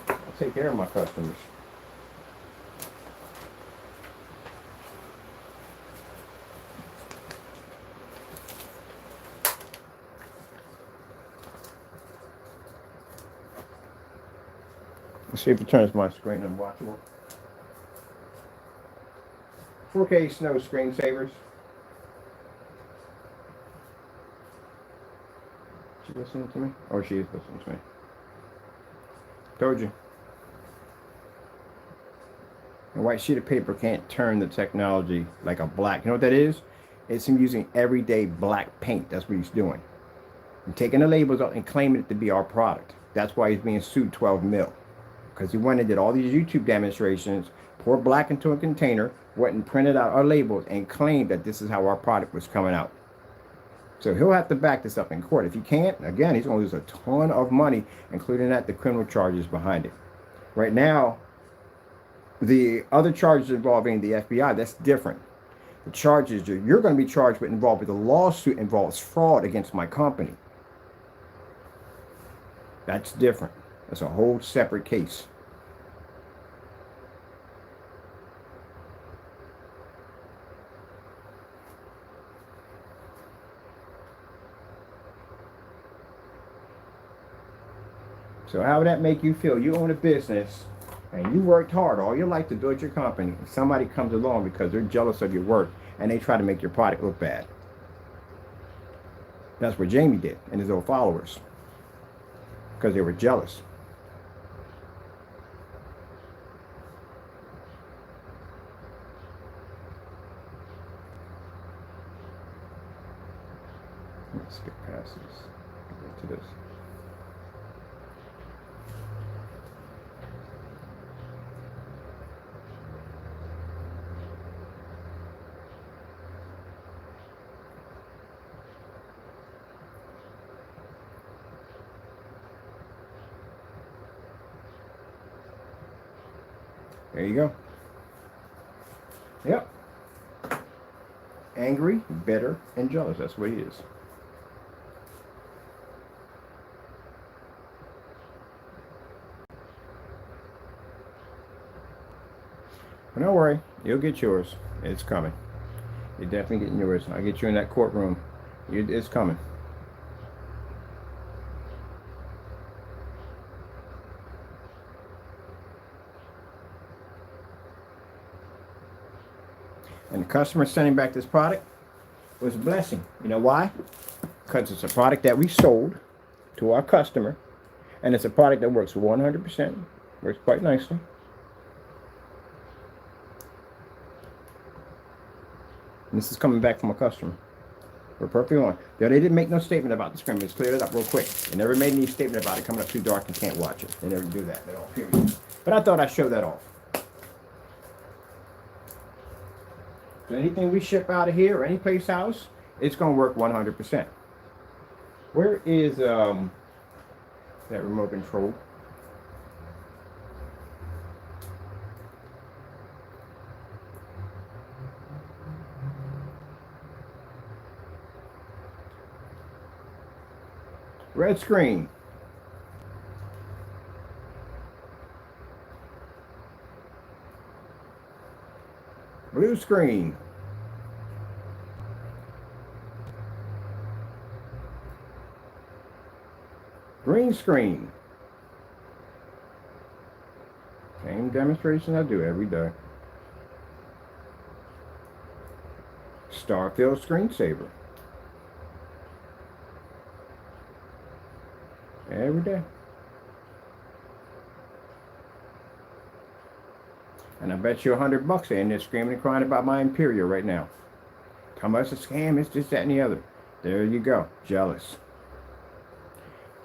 I take care of my customers. Let's see if it turns my screen unwatchable. 4K snow screensavers. She listening to me? Oh, she is listening to me. Told you. A white sheet of paper can't turn the technology like a black. You know what that is? It's him using everyday black paint. That's what he's doing. And taking the labels out and claiming it to be our product. That's why he's being sued 12 mil. Because he went and did all these YouTube demonstrations, poured black into a container, went and printed out our labels, and claimed that this is how our product was coming out. So he'll have to back this up in court. If he can't, again, he's going to lose a ton of money, including the criminal charges behind it. Right now, the other charges involving the FBI, that's different. The charges you're going to be charged with involved with the lawsuit involves fraud against my company. That's different. That's a whole separate case. So how would that make you feel? You own a business and you worked hard all your life to build your company. And somebody comes along because they're jealous of your work and they try to make your product look bad. That's what Jamie did and his old followers. Because they were jealous. Let's skip past this. Get to this. There you go. Yep. Angry, bitter, and jealous. That's what he is. But don't worry. You'll get yours. It's coming. You're definitely getting yours. I'll get you in that courtroom. It's coming. And the customer sending back this product was a blessing. You know why? Because it's a product that we sold to our customer, and it's a product that works 100%, works quite nicely. And this is coming back from a customer. We're perfectly on. They didn't make no statement about the screen. Let's clear it up real quick. They never made any statement about it coming up too dark and can't watch it. They never do that at all, period. But I thought I'd show that off. So anything we ship out of here or any place else, it's going to work 100%. Where is that remote control? Red screen. Blue screen. Green screen. Same demonstration I do every day. Star-filled screensaver. Every day. And I bet you $100 they're in there screaming and crying about my Imperial right now. How much a scam? It's just that and the other. There you go. Jealous.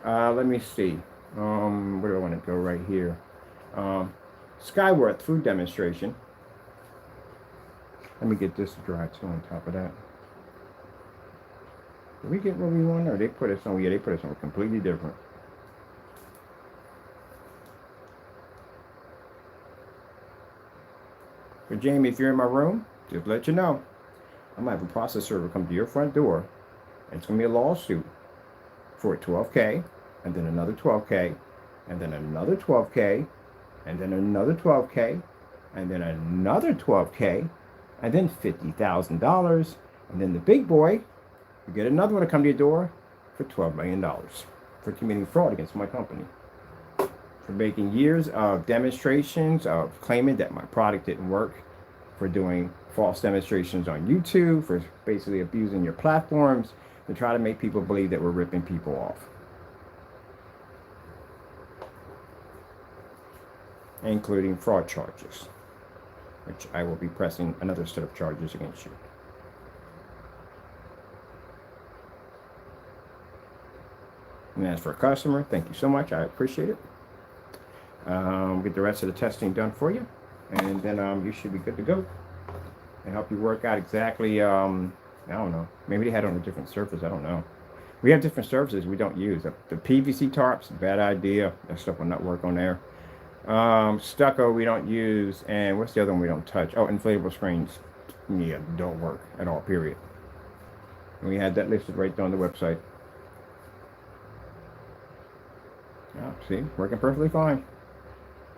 Let me see. Where do I want to go right here? Skyworth food demonstration. Let me get this dry too on top of that. Did we get what we want, or they put us on? Yeah, they put us on completely different. But Jamie, if you're in my room, just let you know, I might have a process server come to your front door, and it's gonna be a lawsuit for 12K, and then another 12K, and then another 12K, and then another 12K, and then another 12K, and then $50,000, and then the big boy, you get another one to come to your door for $12 million for committing fraud against my company, for making years of demonstrations of claiming that my product didn't work, for doing false demonstrations on YouTube, for basically abusing your platforms to try to make people believe that we're ripping people off, including fraud charges, which I will be pressing another set of charges against you. And as for a customer, thank you so much. I appreciate it. Get the rest of the testing done for you, and then you should be good to go, and help you work out exactly, I don't know, maybe they had it on a different surface, I don't know. We have different surfaces we don't use. The PVC tarps, bad idea. That stuff will not work on there. Stucco we don't use, and what's the other one we don't touch? Oh, inflatable screens. Yeah, don't work at all, period. And we had that listed right there on the website. Oh, see, working perfectly fine.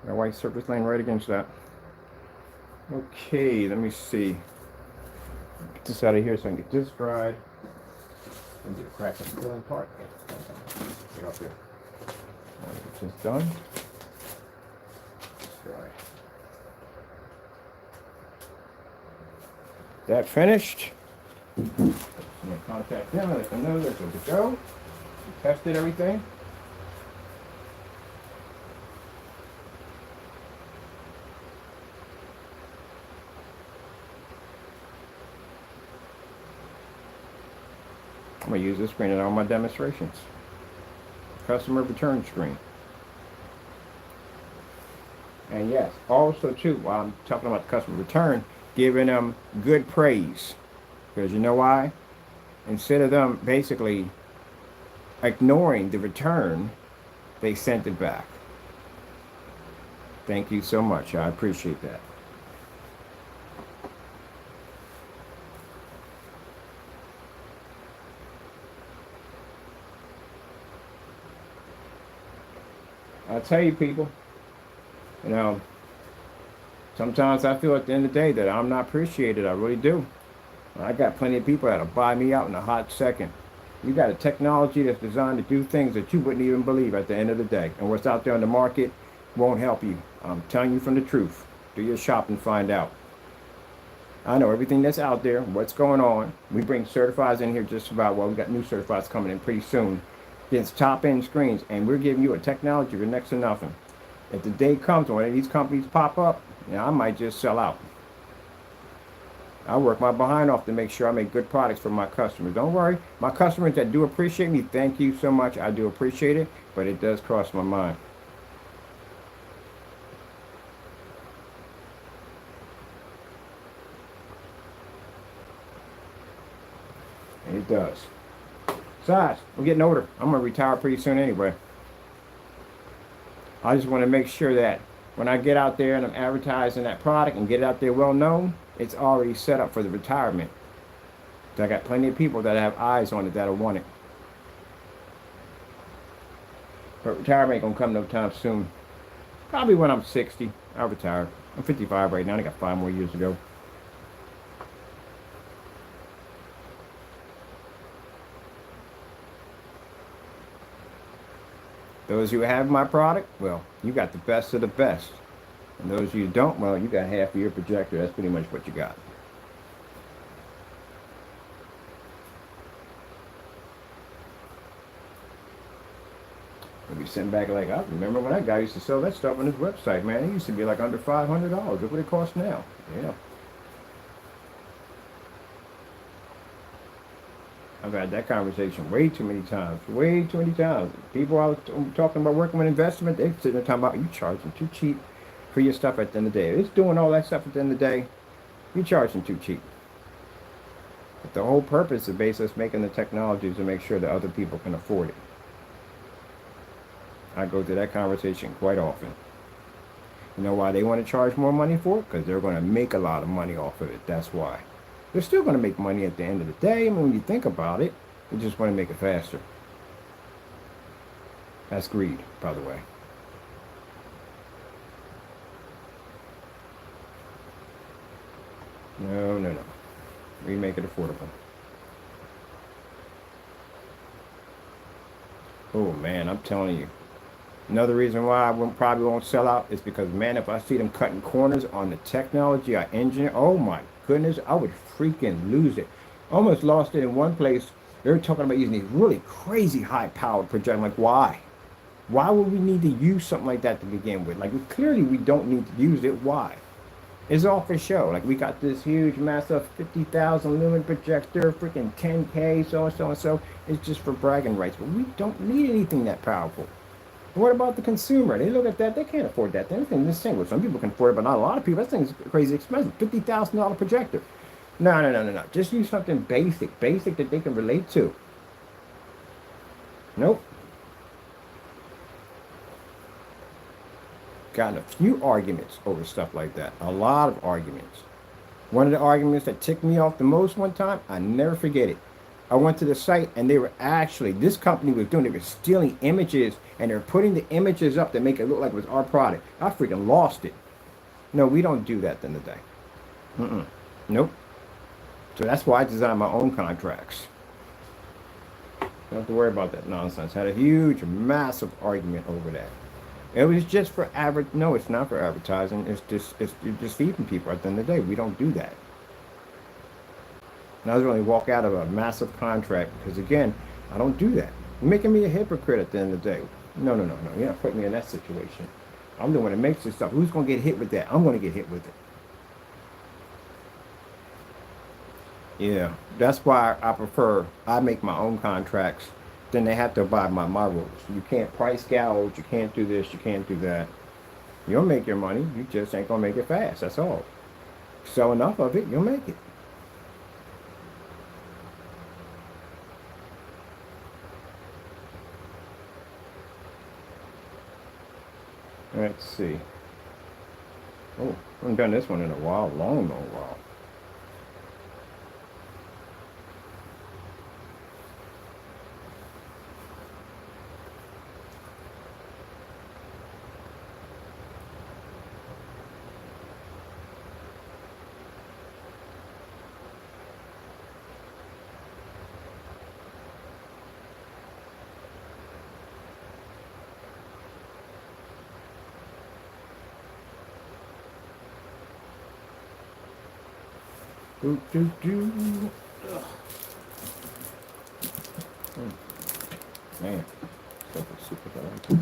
Got a white surface laying right against that. Okay, let me see. Get this out of here so I can get this dried. And get a crack in the filling part. Get up here. Get this done. Dry. That finished. I'm gonna contact them and let them know they're good to go. We tested everything. I'm going to use this screen in all my demonstrations. Customer return screen. And yes, also too, while I'm talking about the customer return, giving them good praise. Because you know why? Instead of them basically ignoring the return, they sent it back. Thank you so much. I appreciate that. I tell you, people, you know, sometimes I feel at the end of the day that I'm not appreciated. I really do. I got plenty of people that'll buy me out in a hot second. You got a technology that's designed to do things that you wouldn't even believe at the end of the day. And what's out there on the market won't help you. I'm telling you from the truth. Do your shop and find out. I know everything that's out there, what's going on. We bring certifieds in here just about, well, we got new certifieds coming in pretty soon. It's top-end screens, and we're giving you a technology for next to nothing. If the day comes when one of these companies pop up, you know, I might just sell out. I work my behind off to make sure I make good products for my customers. Don't worry, my customers that do appreciate me, thank you so much. I do appreciate it, but it does cross my mind. And it does. Besides, I'm getting older. I'm going to retire pretty soon anyway. I just want to make sure that when I get out there and I'm advertising that product and get it out there well known, it's already set up for the retirement. So I got plenty of people that have eyes on it that'll want it. But retirement ain't going to come no time soon. Probably when I'm 60, I'll retire. I'm 55 right now. I got 5 more years to go. Those who have my product, well, you got the best of the best. And those who don't, well, you got half of your projector. That's pretty much what you got. We'll be sitting back like, I remember when that guy used to sell that stuff on his website, man. It used to be like under $500. Look what it costs now. Yeah. I've had that conversation way too many times. Way too many times. People I was talking about working with investment, they sitting there talking about you charging too cheap for your stuff at the end of the day. It's doing all that stuff at the end of the day. You charging too cheap. But the whole purpose of basically making the technology is to make sure that other people can afford it. I go through that conversation quite often. You know why they want to charge more money for it? Because they're going to make a lot of money off of it. That's why. They're still going to make money at the end of the day. I mean, when you think about it, they just want to make it faster. That's greed, by the way. No, no, no. We make it affordable. Oh, man, I'm telling you. Another reason why I probably won't sell out is because, man, if I see them cutting corners on the technology I engineer, oh my goodness, I would freaking lose it. Almost lost it in one place. They were talking about using these really crazy high-powered projectors. I'm like, why? Why would we need to use something like that to begin with? Like, clearly we don't need to use it. Why? It's all for show. Like, we got this huge, massive 50,000 lumen projector, freaking 10K, so and so and so. It's just for bragging rights. But we don't need anything that powerful. What about the consumer? They look at that, they can't afford that. They're thinking the same. Well, some people can afford it, but not a lot of people. That thing's crazy expensive. $50,000 projector. No, no, no, no, no. Just use something basic that they can relate to. Nope. Gotten a few arguments over stuff like that. A lot of arguments. One of the arguments that ticked me off the most one time, I never forget it. I went to the site and they were actually, this company was doing, they were stealing images and they're putting the images up to make it look like it was our product. I freaking lost it. No, we don't do that at the end of the day. Nope. So that's why I designed my own contracts. Don't have to worry about that nonsense. Had a huge, massive argument over that. It was just for no, it's not for advertising. You're just feeding people at the end of the day. We don't do that. And I was going to walk out of a massive contract because, again, I don't do that. You're making me a hypocrite at the end of the day. No, no, no, no. You're not putting me in that situation. I'm the one that makes this stuff. Who's going to get hit with that? I'm going to get hit with it. Yeah, that's why I make my own contracts. Then they have to abide by my rules. You can't price gouge. You can't do this. You can't do that. You'll make your money. You just ain't going to make it fast. That's all. Sell enough of it, you'll make it. Let's see. Oh, I haven't done this one in a while, long while. Man, stuff is super good like this.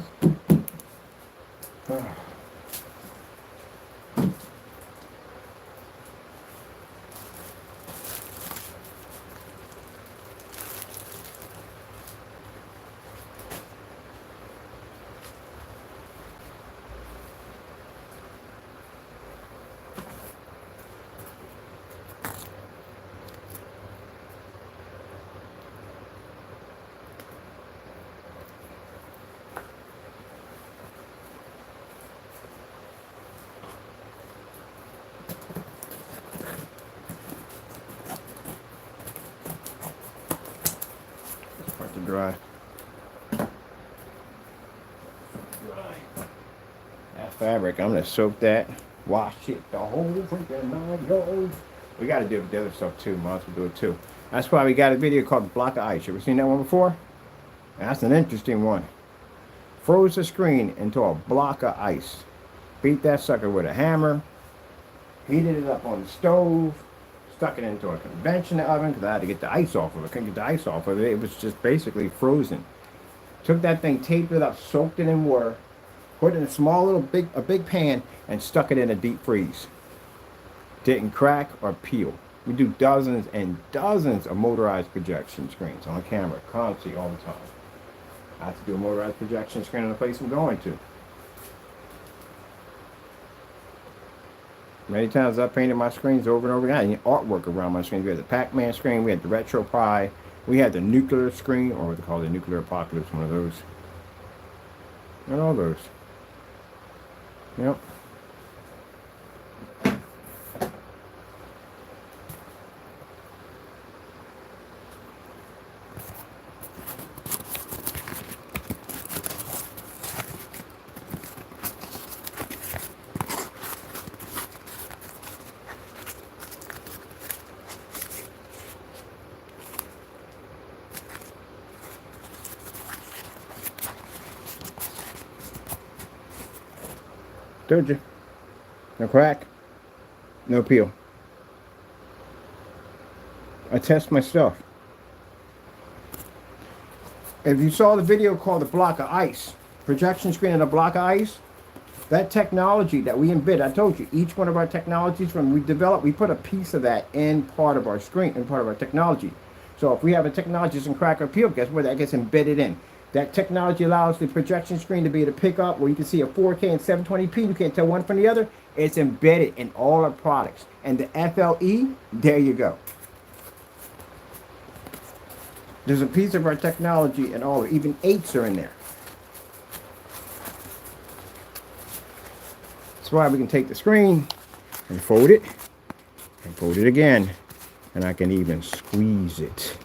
To dry. That fabric, I'm gonna soak that, wash it the whole freaking 9 yards. We gotta do the other stuff too. Might as well do it too. That's why we got a video called Block of Ice. You ever seen that one before? That's an interesting one. Froze the screen into a block of ice. Beat that sucker with a hammer. Heated it up on the stove. Stuck it into a convention oven because I had to get the ice off of it. I couldn't get the ice off of it. It was just basically frozen. Took that thing, taped it up, soaked it in water, put it in a small little big pan, and stuck it in a deep freeze. Didn't crack or peel. We do dozens and dozens of motorized projection screens on camera, constantly, all the time. I have to do a motorized projection screen in the place I'm going to. Many times I painted my screens over and over again. I had artwork around my screen. We had the Pac-Man screen, we had the Retro Pie, we had the nuclear screen, or what they call the nuclear apocalypse, one of those. And all those. Yep. Told you. No crack, no peel. I test my stuff. If you saw the video called The Block of Ice, projection screen and a block of ice, that technology that we embed, I told you, each one of our technologies, when we develop, we put a piece of that in part of our screen, in part of our technology. So if we have a technology that's in crack or peel, guess where that gets embedded in? That technology allows the projection screen to be able to pick up where you can see a 4K and 720p. You can't tell one from the other. It's embedded in all our products. And the FLE, there you go. There's a piece of our technology in all, even 8s are in there. That's why we can take the screen and fold it again. And I can even squeeze it.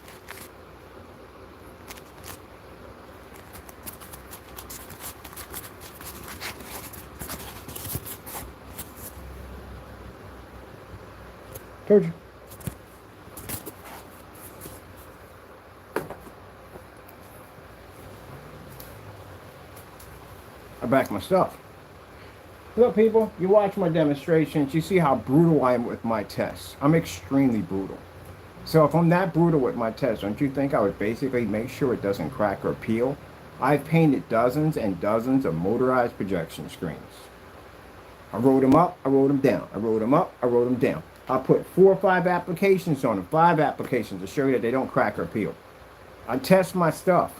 Told you. I back my stuff. Look, people, you watch my demonstrations, you see how brutal I am with my tests. I'm extremely brutal. So if I'm that brutal with my tests, don't you think I would basically make sure it doesn't crack or peel? I've painted dozens and dozens of motorized projection screens. I wrote them up, I wrote them down. I wrote them up, I wrote them down. I put 4 or 5 applications on them, 5 applications to show you that they don't crack or peel. I test my stuff.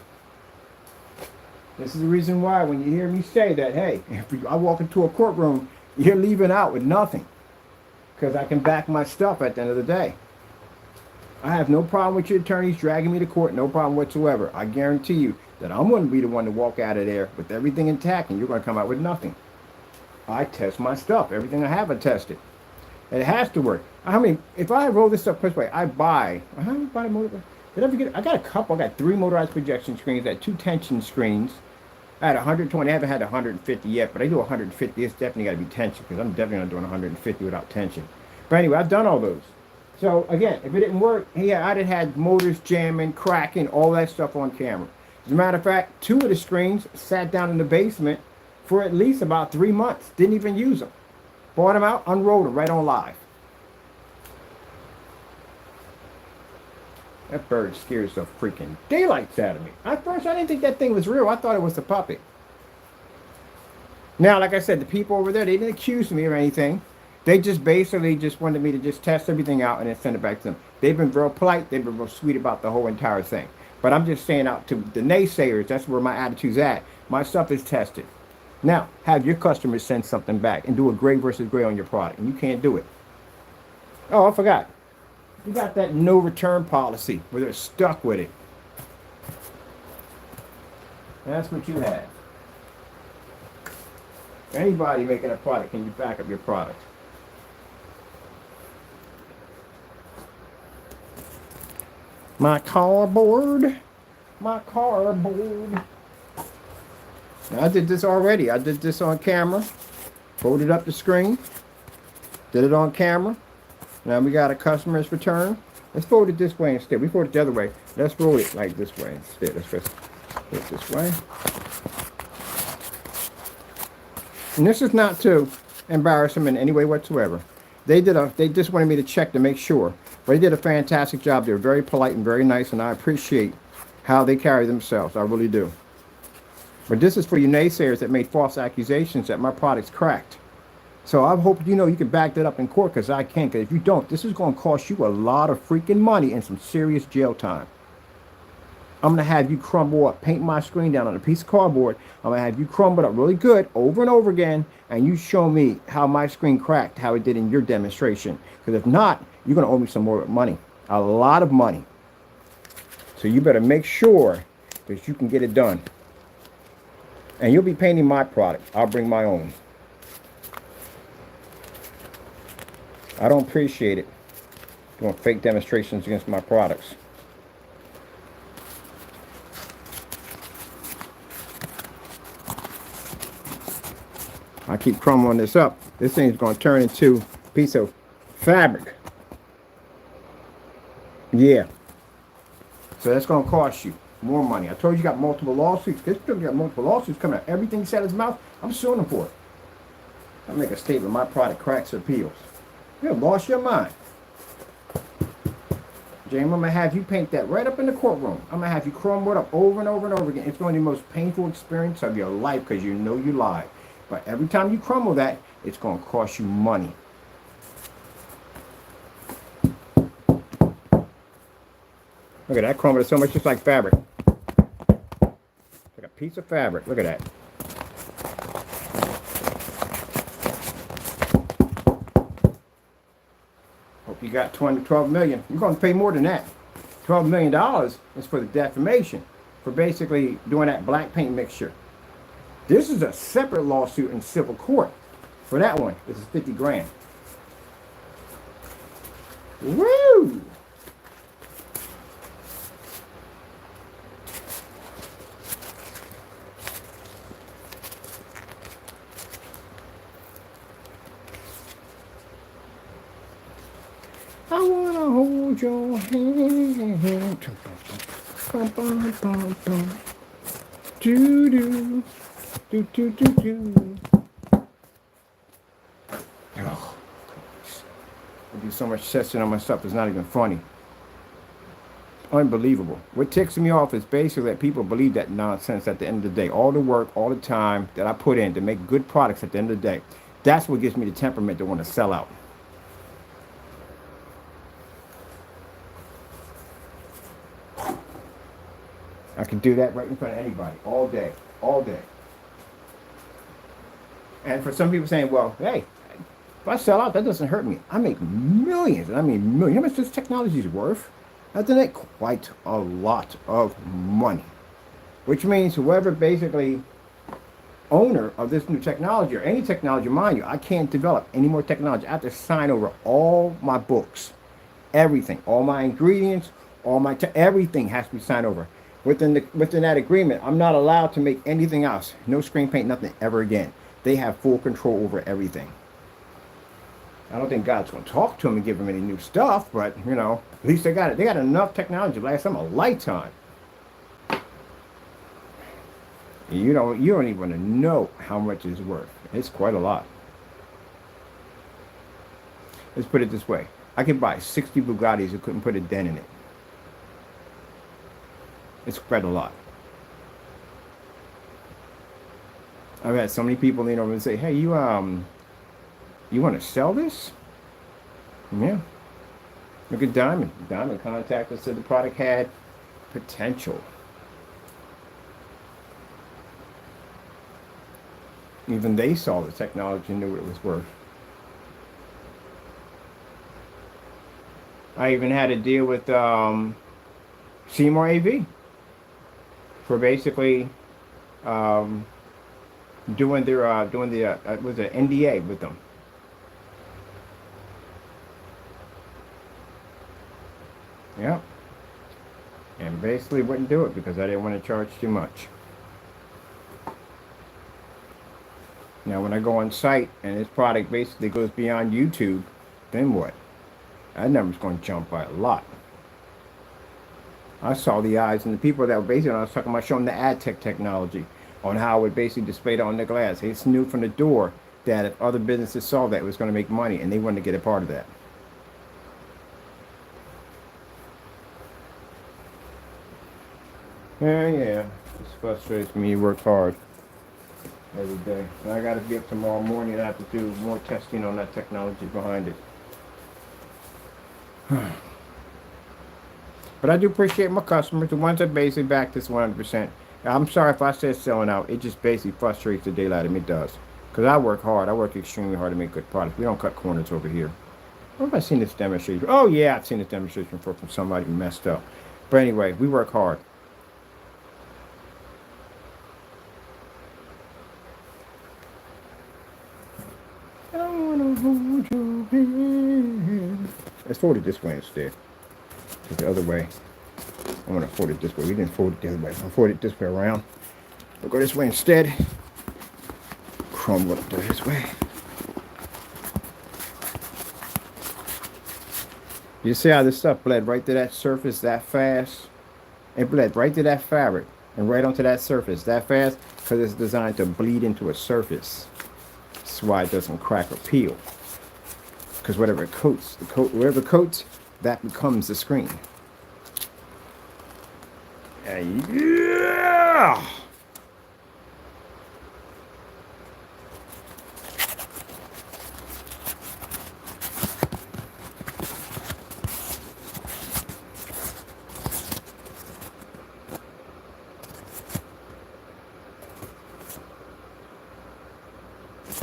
This is the reason why when you hear me say that, hey, if I walk into a courtroom, you're leaving out with nothing. Because I can back my stuff at the end of the day. I have no problem with your attorneys dragging me to court, no problem whatsoever. I guarantee you that I'm going to be the one to walk out of there with everything intact and you're going to come out with nothing. I test my stuff. Everything I have, I test it. And it has to work. I mean, if I roll this up this way, I got a couple. I got 3 motorized projection screens. I had 2 tension screens. I had 120. I haven't had 150 yet, but I do 150. It's definitely got to be tension because I'm definitely not doing 150 without tension. But anyway, I've done all those. So again, if it didn't work, yeah, I'd have had motors jamming, cracking, all that stuff on camera. As a matter of fact, 2 of the screens sat down in the basement for at least about 3 months. Didn't even use them. Bought them out, unrolled them right on live. That bird scares the freaking daylights out of me. At first, I didn't think that thing was real. I thought it was a puppet. Now, like I said, the people over there, they didn't accuse me or anything. They just basically just wanted me to just test everything out and then send it back to them. They've been real polite. They've been real sweet about the whole entire thing. But I'm just saying out to the naysayers, that's where my attitude's at. My stuff is tested. Now, have your customers send something back and do a gray versus gray on your product. And you can't do it. Oh, I forgot. You got that no return policy where they're stuck with it. That's what you have. Anybody making a product, can you back up your product? My cardboard. My cardboard. Now, I did this already. I did this on camera. Folded up the screen. Did it on camera. Now we got a customer's return. Let's fold it this way instead. We fold it the other way. Let's roll it like this way instead. Let's just put it this way. And this is not to embarrass them in any way whatsoever. They just wanted me to check to make sure. But they did a fantastic job. They were very polite and very nice, and I appreciate how they carry themselves. I really do. But this is for you naysayers that made false accusations that my product's cracked. So I hope you know you can back that up in court, because I can't. Because if you don't, this is going to cost you a lot of freaking money and some serious jail time. I'm going to have you crumble up, paint my screen down on a piece of cardboard. I'm going to have you crumble it up really good over and over again, and you show me how my screen cracked, how it did in your demonstration. Because if not, you're going to owe me some more money, a lot of money. So you better make sure that you can get it done. And you'll be painting my product. I'll bring my own. I don't appreciate it doing fake demonstrations against my products. I keep crumbling this up. This thing's going to turn into a piece of fabric. Yeah. So that's going to cost you more money. I told you got multiple lawsuits. This dude got multiple lawsuits coming out. Everything he said in his mouth, I'm suing him for it. I make a statement, my product cracks or peels. You lost your mind. James, I'm going to have you paint that right up in the courtroom. I'm going to have you crumble it up over and over and over again. It's going to be the most painful experience of your life, because you know you lied. But every time you crumble that, it's going to cost you money. Look at that, crumble is so much just like fabric. Like a piece of fabric. Look at that. Hope you got 12 million. You're going to pay more than that. $12 million is for the defamation, for basically doing that black paint mixture. This is a separate lawsuit in civil court. For that one, this is 50 grand. Woo! I wanna hold your hand. Bum, bum, bum, bum. Do do. Do, do, do, do. Oh, I do so much testing on my stuff, it's not even funny. Unbelievable. What ticks me off is basically that people believe that nonsense at the end of the day. All the work, all the time that I put in to make good products at the end of the day. That's what gives me the temperament to want to sell out. I can do that right in front of anybody, all day, all day. And for some people saying, well, hey, if I sell out, that doesn't hurt me. I make millions, and I mean millions. How much this technology is worth? That's quite a lot of money. Which means whoever basically owner of this new technology, or any technology, mind you, I can't develop any more technology. I have to sign over all my books, everything, all my ingredients, all my everything has to be signed over. Within that agreement, I'm not allowed to make anything else. No screen paint, nothing ever again. They have full control over everything. I don't think God's going to talk to them and give them any new stuff, but, you know, at least they got it. They got enough technology to last them a lifetime. You don't even know how much it's worth. It's quite a lot. Let's put it this way. I could buy 60 Bugattis who couldn't put a dent in it. It's quite a lot. I've had so many people lean over and say, hey, you want to sell this? Yeah. Look at Diamond. Diamond contacted us, said the product had potential. Even they saw the technology and knew what it was worth. I even had to deal with Seymour AV for basically doing the was an NDA with them. Yeah. And basically wouldn't do it because I didn't want to charge too much. Now when I go on site and this product basically goes beyond YouTube, then what? That number's going to jump by a lot. I saw the eyes and the people that were basically, I was talking about showing the ad tech technology on how it would basically display it on the glass. They knew from the door that if other businesses saw that, it was going to make money, and they wanted to get a part of that. Yeah. This frustrates me. You work hard every day. And I got to get tomorrow morning. I have to do more testing on that technology behind it. But I do appreciate my customers, the ones that basically back this 100%. I'm sorry if I said selling out. It just basically frustrates the daylight of me. It does. Because I work hard. I work extremely hard to make good products. We don't cut corners over here. Where have I seen this demonstration? Oh, yeah, I've seen this demonstration before from somebody who messed up. But anyway, we work hard. I wanna hold your hand. Let's fold it this way instead. The other way. I want to fold it this way. We didn't fold it the other way. I'll fold it this way around. We'll go this way instead. Crumble it this way. You see how this stuff bled right to that surface that fast? It bled right to that fabric and right onto that surface that fast because it's designed to bleed into a surface. That's why it doesn't crack or peel. Because whatever it coats, wherever it coats, that becomes the screen. Yeah!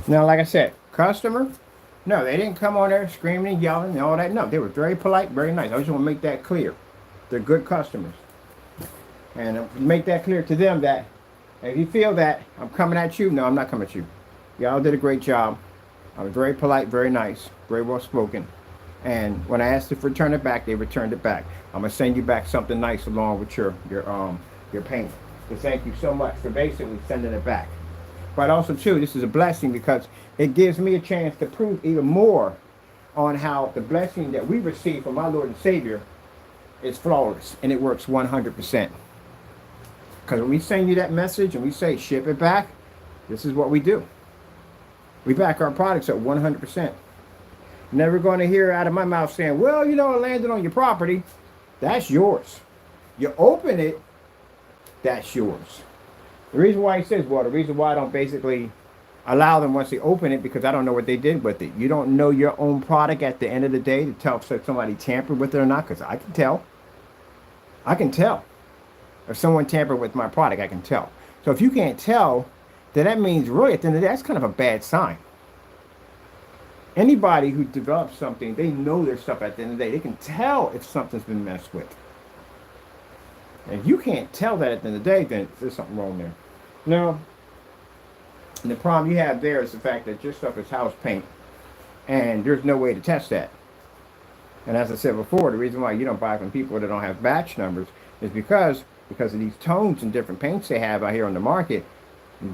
Now, like I said, customer, no, they didn't come on there screaming and yelling and all that. No, they were very polite, very nice. I just want to make that clear. They're good customers. And make that clear to them that if you feel that I'm coming at you, no, I'm not coming at you. Y'all did a great job. I was very polite, very nice, very well spoken. And when I asked them to return it back, they returned it back. I'm gonna send you back something nice along with your paint. So thank you so much for basically sending it back. But also too, this is a blessing because it gives me a chance to prove even more on how the blessing that we receive from our Lord and Savior is flawless and it works 100%. Because when we send you that message and we say ship it back, this is what we do. We back our products at 100%. Never going to hear out of my mouth saying, well, you know, it landed on your property. That's yours. You open it, that's yours. The reason why he says, well, the reason why I don't basically allow them once they open it, because I don't know what they did with it. You don't know your own product at the end of the day to tell if somebody tampered with it or not, because I can tell. I can tell. If someone tampered with my product, I can tell. So if you can't tell, then that means really at the end of the day, that's kind of a bad sign. Anybody who develops something, they know their stuff at the end of the day. They can tell if something's been messed with. And if you can't tell that at the end of the day, then there's something wrong there. Now, the problem you have there is the fact that your stuff is house paint, and there's no way to test that. And as I said before, the reason why you don't buy from people that don't have batch numbers is because of these tones and different paints they have out here on the market.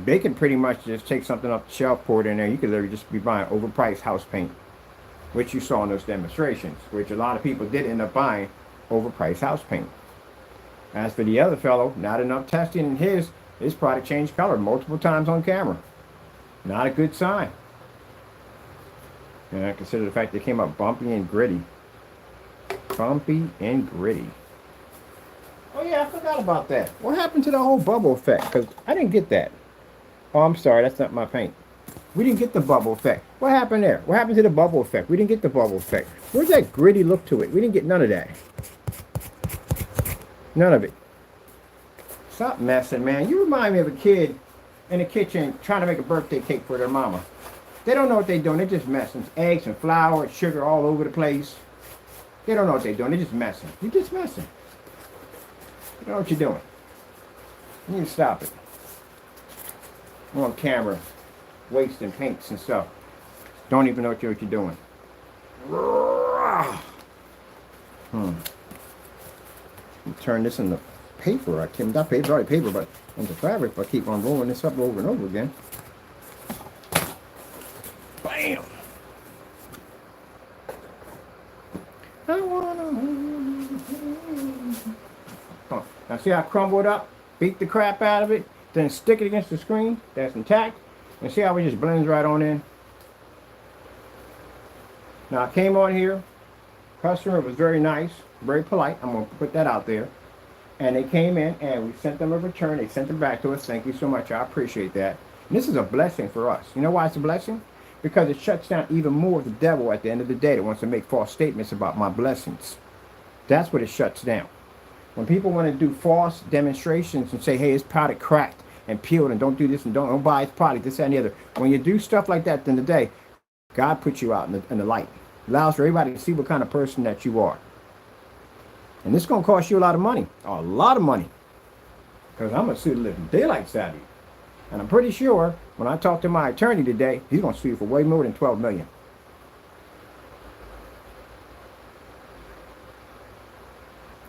They can pretty much just take something off the shelf, pour it in there. You could literally just be buying overpriced house paint, which you saw in those demonstrations, which a lot of people did end up buying overpriced house paint. As for the other fellow, not enough testing in his product changed color multiple times on camera. Not a good sign. And I consider the fact they came up bumpy and gritty. Bumpy and gritty. Oh yeah, I forgot about that. What happened to the whole bubble effect? Because I didn't get that. Oh, I'm sorry, that's not my paint. We didn't get the bubble effect. What happened there? What happened to the bubble effect? We didn't get the bubble effect. Where's that gritty look to it? We didn't get none of that. None of it. Stop messing, man. You remind me of a kid in the kitchen trying to make a birthday cake for their mama. They don't know what they're doing. They're just messing. Eggs and flour and sugar all over the place. They don't know what they're doing. They're just messing. You're just messing. You know what you're doing. You need to stop it. I'm on camera, wasting paints and stuff. Don't even know what you're doing. Turn this into paper. I can't, not paper, already paper, but into fabric. But I keep on rolling this up over and over again. Bam! I wanna. Now see how I crumble it up, beat the crap out of it, then stick it against the screen that's intact, and see how it just blends right on in. Now I came on here, customer was very nice, very polite. I'm gonna put that out there. And they came in and we sent them a return. They sent them back to us. Thank you so much. I appreciate that. And this is a blessing for us. You know why it's a blessing? Because it shuts down even more of the devil at the end of the day that wants to make false statements about my blessings. That's what it shuts down. When people want to do false demonstrations and say, hey, his product cracked and peeled and don't do this and don't buy his product, this, that, and the other. When you do stuff like that at the end of the day, God puts you out in the light. Allows for everybody to see what kind of person that you are. And this is going to cost you a lot of money. A lot of money. Because I'm going to sue the living daylights out of you. And I'm pretty sure when I talk to my attorney today, he's going to sue you for way more than $12 million.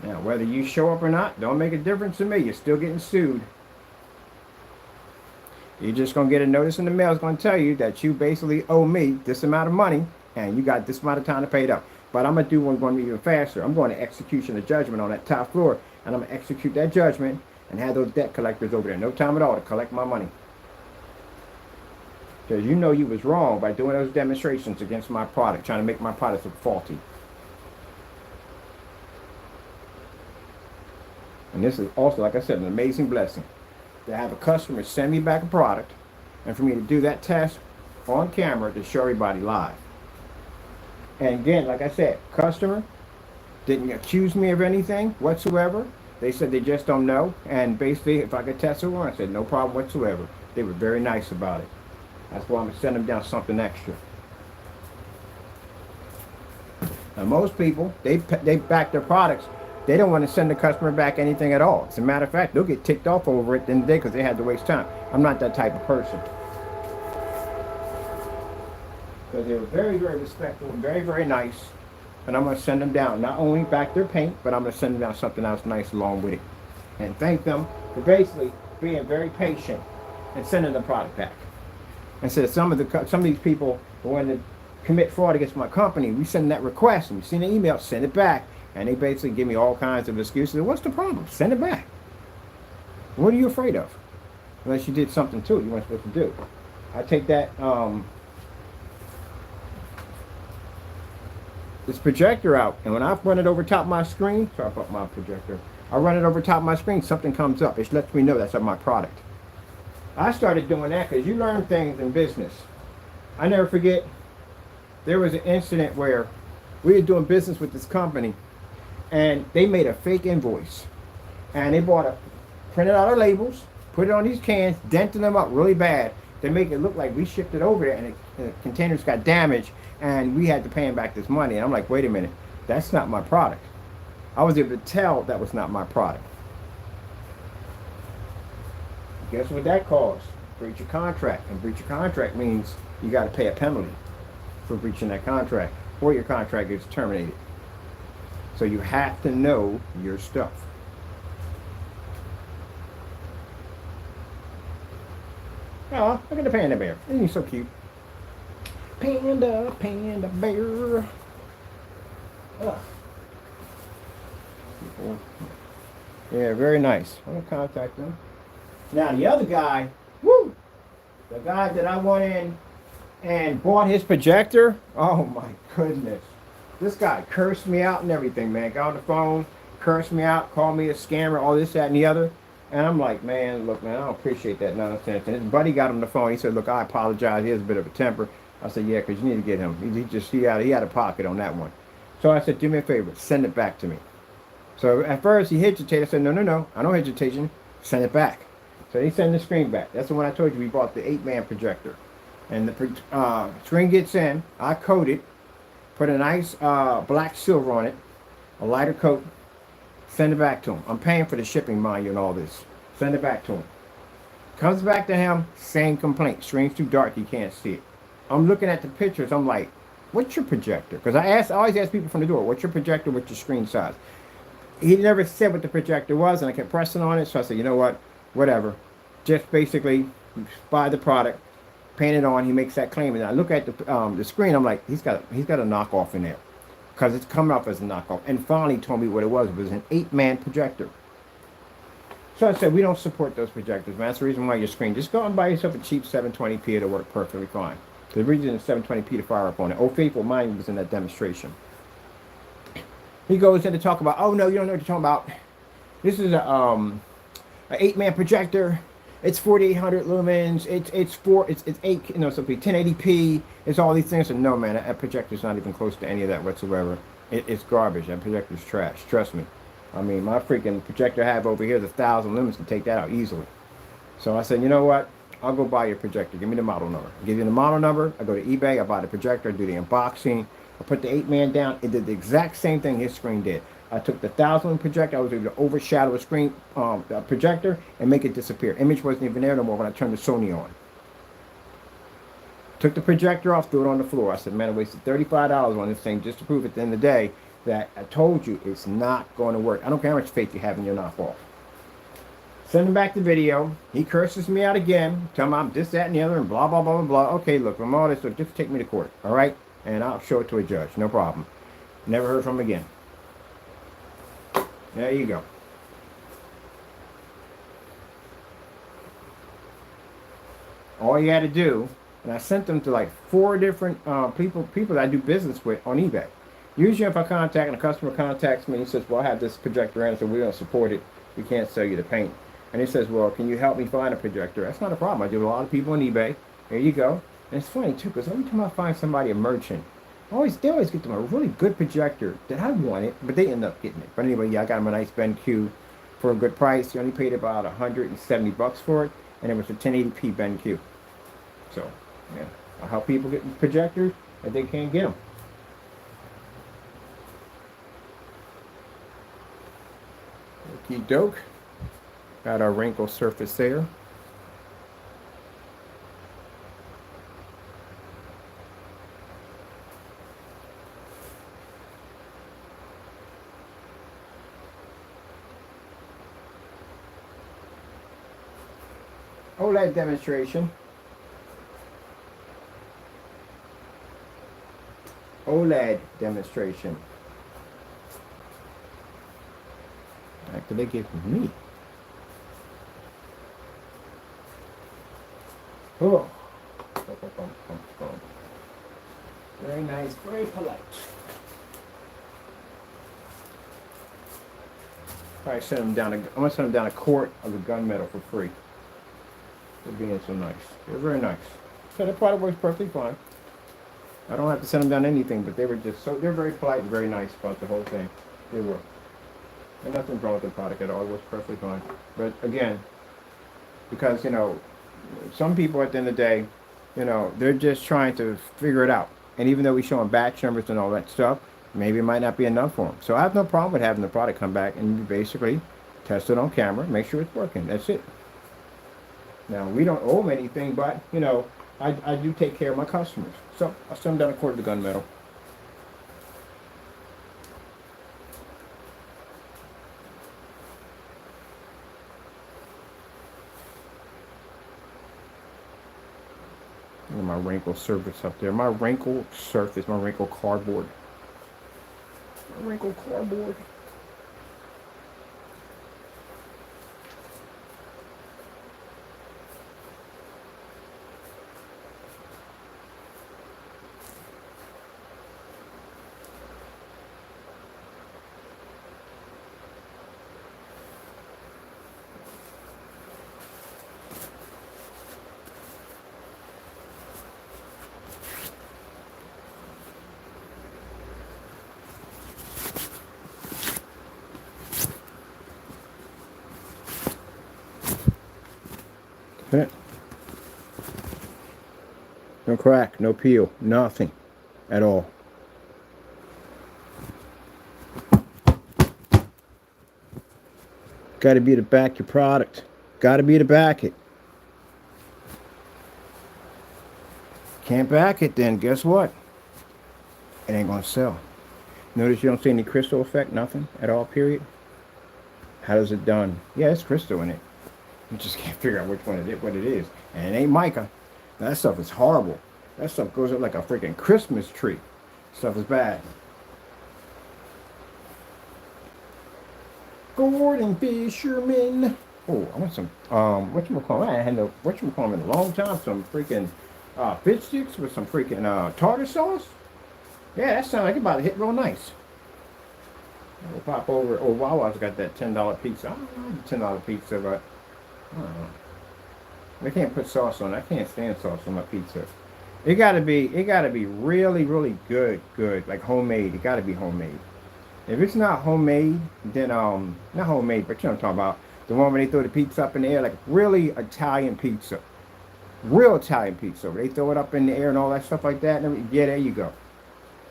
Now, whether you show up or not, don't make a difference to me. You're still getting sued. You're just going to get a notice in the mail. It's going to tell you that you basically owe me this amount of money and you got this amount of time to pay it up. But I'm going to do one going even faster. I'm going to execution of judgment on that top floor. And I'm going to execute that judgment and have those debt collectors over there. No time at all to collect my money. Because you know you was wrong by doing those demonstrations against my product. Trying to make my product look faulty. And this is also, like I said, an amazing blessing. To have a customer send me back a product. And for me to do that test on camera to show everybody live. And again, like I said, customer didn't accuse me of anything whatsoever. They said they just don't know. And basically, if I could test it on, I said no problem whatsoever. They were very nice about it. That's why I'm going to send them down something extra. Now, most people, they back their products. They don't want to send the customer back anything at all. As a matter of fact, they'll get ticked off over it at the end of the day because they had to waste time. I'm not that type of person. Because they were very, very respectful and very, very nice. And I'm going to send them down. Not only back their paint, but I'm going to send them down something else nice along with it. And thank them for basically being very patient and sending the product back. And so some of these people who want to commit fraud against my company, we send that request and we send an email, send it back. And they basically give me all kinds of excuses. What's the problem? Send it back. What are you afraid of? Unless you did something to it you weren't supposed to do. I take that this projector out, and when I run it over top of my screen, sorry about my projector, I run it over top of my screen, something comes up. It lets me know that's my product. I started doing that because you learn things in business. I never forget, there was an incident where we were doing business with this company, and they made a fake invoice. And they printed out our labels, put it on these cans, dented them up really bad to make it look like we shipped it over there, and the containers got damaged, and we had to pay them back this money. And I'm like, wait a minute, that's not my product. I was able to tell that was not my product. Guess what that caused? Breach of contract. And breach of contract means you got to pay a penalty for breaching that contract, or your contract gets terminated. So you have to know your stuff. Oh, look at the panda bear. Isn't he so cute? Panda bear. Ugh. Yeah, very nice. I'm gonna contact them. Now the other guy, woo! The guy that I went in and bought his projector. Oh my goodness. This guy cursed me out and everything, man. Got on the phone, cursed me out, called me a scammer, all this, that, and the other. And I'm like, man, look, man, I don't appreciate that nonsense. And his buddy got on the phone. He said, look, I apologize. He has a bit of a temper. I said, yeah, because you need to get him. He had a pocket on that one. So I said, do me a favor, send it back to me. So at first he hesitated. I said, no, I don't hesitation. Send it back. So they send the screen back. That's the one I told you we bought, the 8-man projector. And the screen gets in. I coat it, put a nice black silver on it, a lighter coat. Send it back to him. I'm paying for the shipping, mind you, and all this. Send it back to him. Comes back to him, same complaint. Screen's too dark, you can't see it. I'm looking at the pictures. I'm like, what's your projector? Because I always ask people from the door, what's your projector, what's your screen size? He never said what the projector was, and I kept pressing on it. So I said, you know what? Whatever. Just basically buy the product, paint it on. He makes that claim, and I look at the screen. I'm like, he's got a knockoff in there, because it's coming off as a knockoff. And finally told me what it was. It was an 8-man projector. So I said, we don't support those projectors, man. That's the reason why your screen. Just go and buy yourself a cheap 720p. It'll work perfectly fine. The reason is 720p to fire up on it. Oh, Faithful Mind was in that demonstration. He goes in to talk about, oh no, you don't know what you're talking about. This is a an 8-man projector. It's 4800 lumens. It's 8, you know, so it'll be 1080p. It's all these things. And no, man, that projector's not even close to any of that whatsoever. It's garbage. That projector's trash. Trust me. I mean, my freaking projector I have over here, the 1000 lumens, can take that out easily. So I said, you know what? I'll go buy your projector. Give me the model number. I give you the model number. I go to eBay. I buy the projector. I do the unboxing. I put the 8-man down. It did the exact same thing his screen did. I took the 1000 projector. I was able to overshadow a screen projector and make it disappear. Image wasn't even there no more when I turned the Sony on. Took the projector off, threw it on the floor. I said, man, I wasted $35 on this thing just to prove at the end of the day that I told you it's not going to work. I don't care how much faith you have in your knockoff. Send him back the video. He curses me out again. Tell him I'm this, that, and the other, and blah, blah, blah, blah, blah. Okay, look, from all this, so just take me to court, all right? And I'll show it to a judge. No problem. Never heard from him again. There you go. All you had to do, and I sent them to like 4 different people that I do business with on eBay. Usually if I contact and a customer contacts me and says, well, I have this projector in, so we don't support it. We can't sell you the paint. And he says, well, can you help me find a projector? That's not a problem. I do a lot of people on eBay. There you go. And it's funny, too, because every time I find somebody, a merchant, they always get them a really good projector that I wanted, but they end up getting it. But anyway, yeah, I got him a nice BenQ for a good price. He only paid about $170 for it, and it was a 1080p BenQ. So, yeah, I help people get projectors that they can't get them. Okie doke. Got our wrinkle surface there. OLED demonstration. OLED demonstration. What did they give me? Oh. Very nice, very polite. I'm gonna send them down a quart of the gunmetal for free. For being so nice. They're very nice. So that product works perfectly fine. I don't have to send them down anything, but they're very polite and very nice about the whole thing. They were. And nothing wrong with the product at all. It was perfectly fine. But again, because, you know, some people at the end of the day, you know, they're just trying to figure it out. And even though we show them batch numbers and all that stuff, maybe it might not be enough for them. So I have no problem with having the product come back and you basically test it on camera, make sure it's working. That's it. Now, we don't owe them anything, but, you know, I do take care of my customers. So I'll send them down a quart of the gunmetal. And my wrinkle surface up there. My wrinkle surface, my wrinkle cardboard. My wrinkle cardboard. No crack, no peel, nothing at all. Got to be to back your product. Got to be to back it. Can't back it, then guess what? It ain't going to sell. Notice you don't see any crystal effect, nothing at all, period. How is it done? Yeah, it's crystal in it. You just can't figure out which one it is, what it is. And it ain't mica. That stuff is horrible. That stuff goes up like a freaking Christmas tree. Stuff is bad. Gordon Fisherman. Oh, I want some, whatchamacallit? I ain't had no, whatchamacallit in a long time. Some freaking fish sticks with some freaking tartar sauce. Yeah, that sounds like it's about to hit real nice. We'll pop over. Oh, Wawa's got that $10 pizza. I don't know, $10 pizza, but I don't know. They can't put sauce on it. I can't stand sauce on my pizza. It gotta be really, really good, like homemade. It gotta be homemade. If it's not homemade, then not homemade, but you know what I'm talking about. The one where they throw the pizza up in the air, like really Italian pizza. Real Italian pizza. Where they throw it up in the air and all that stuff like that. And yeah, there you go.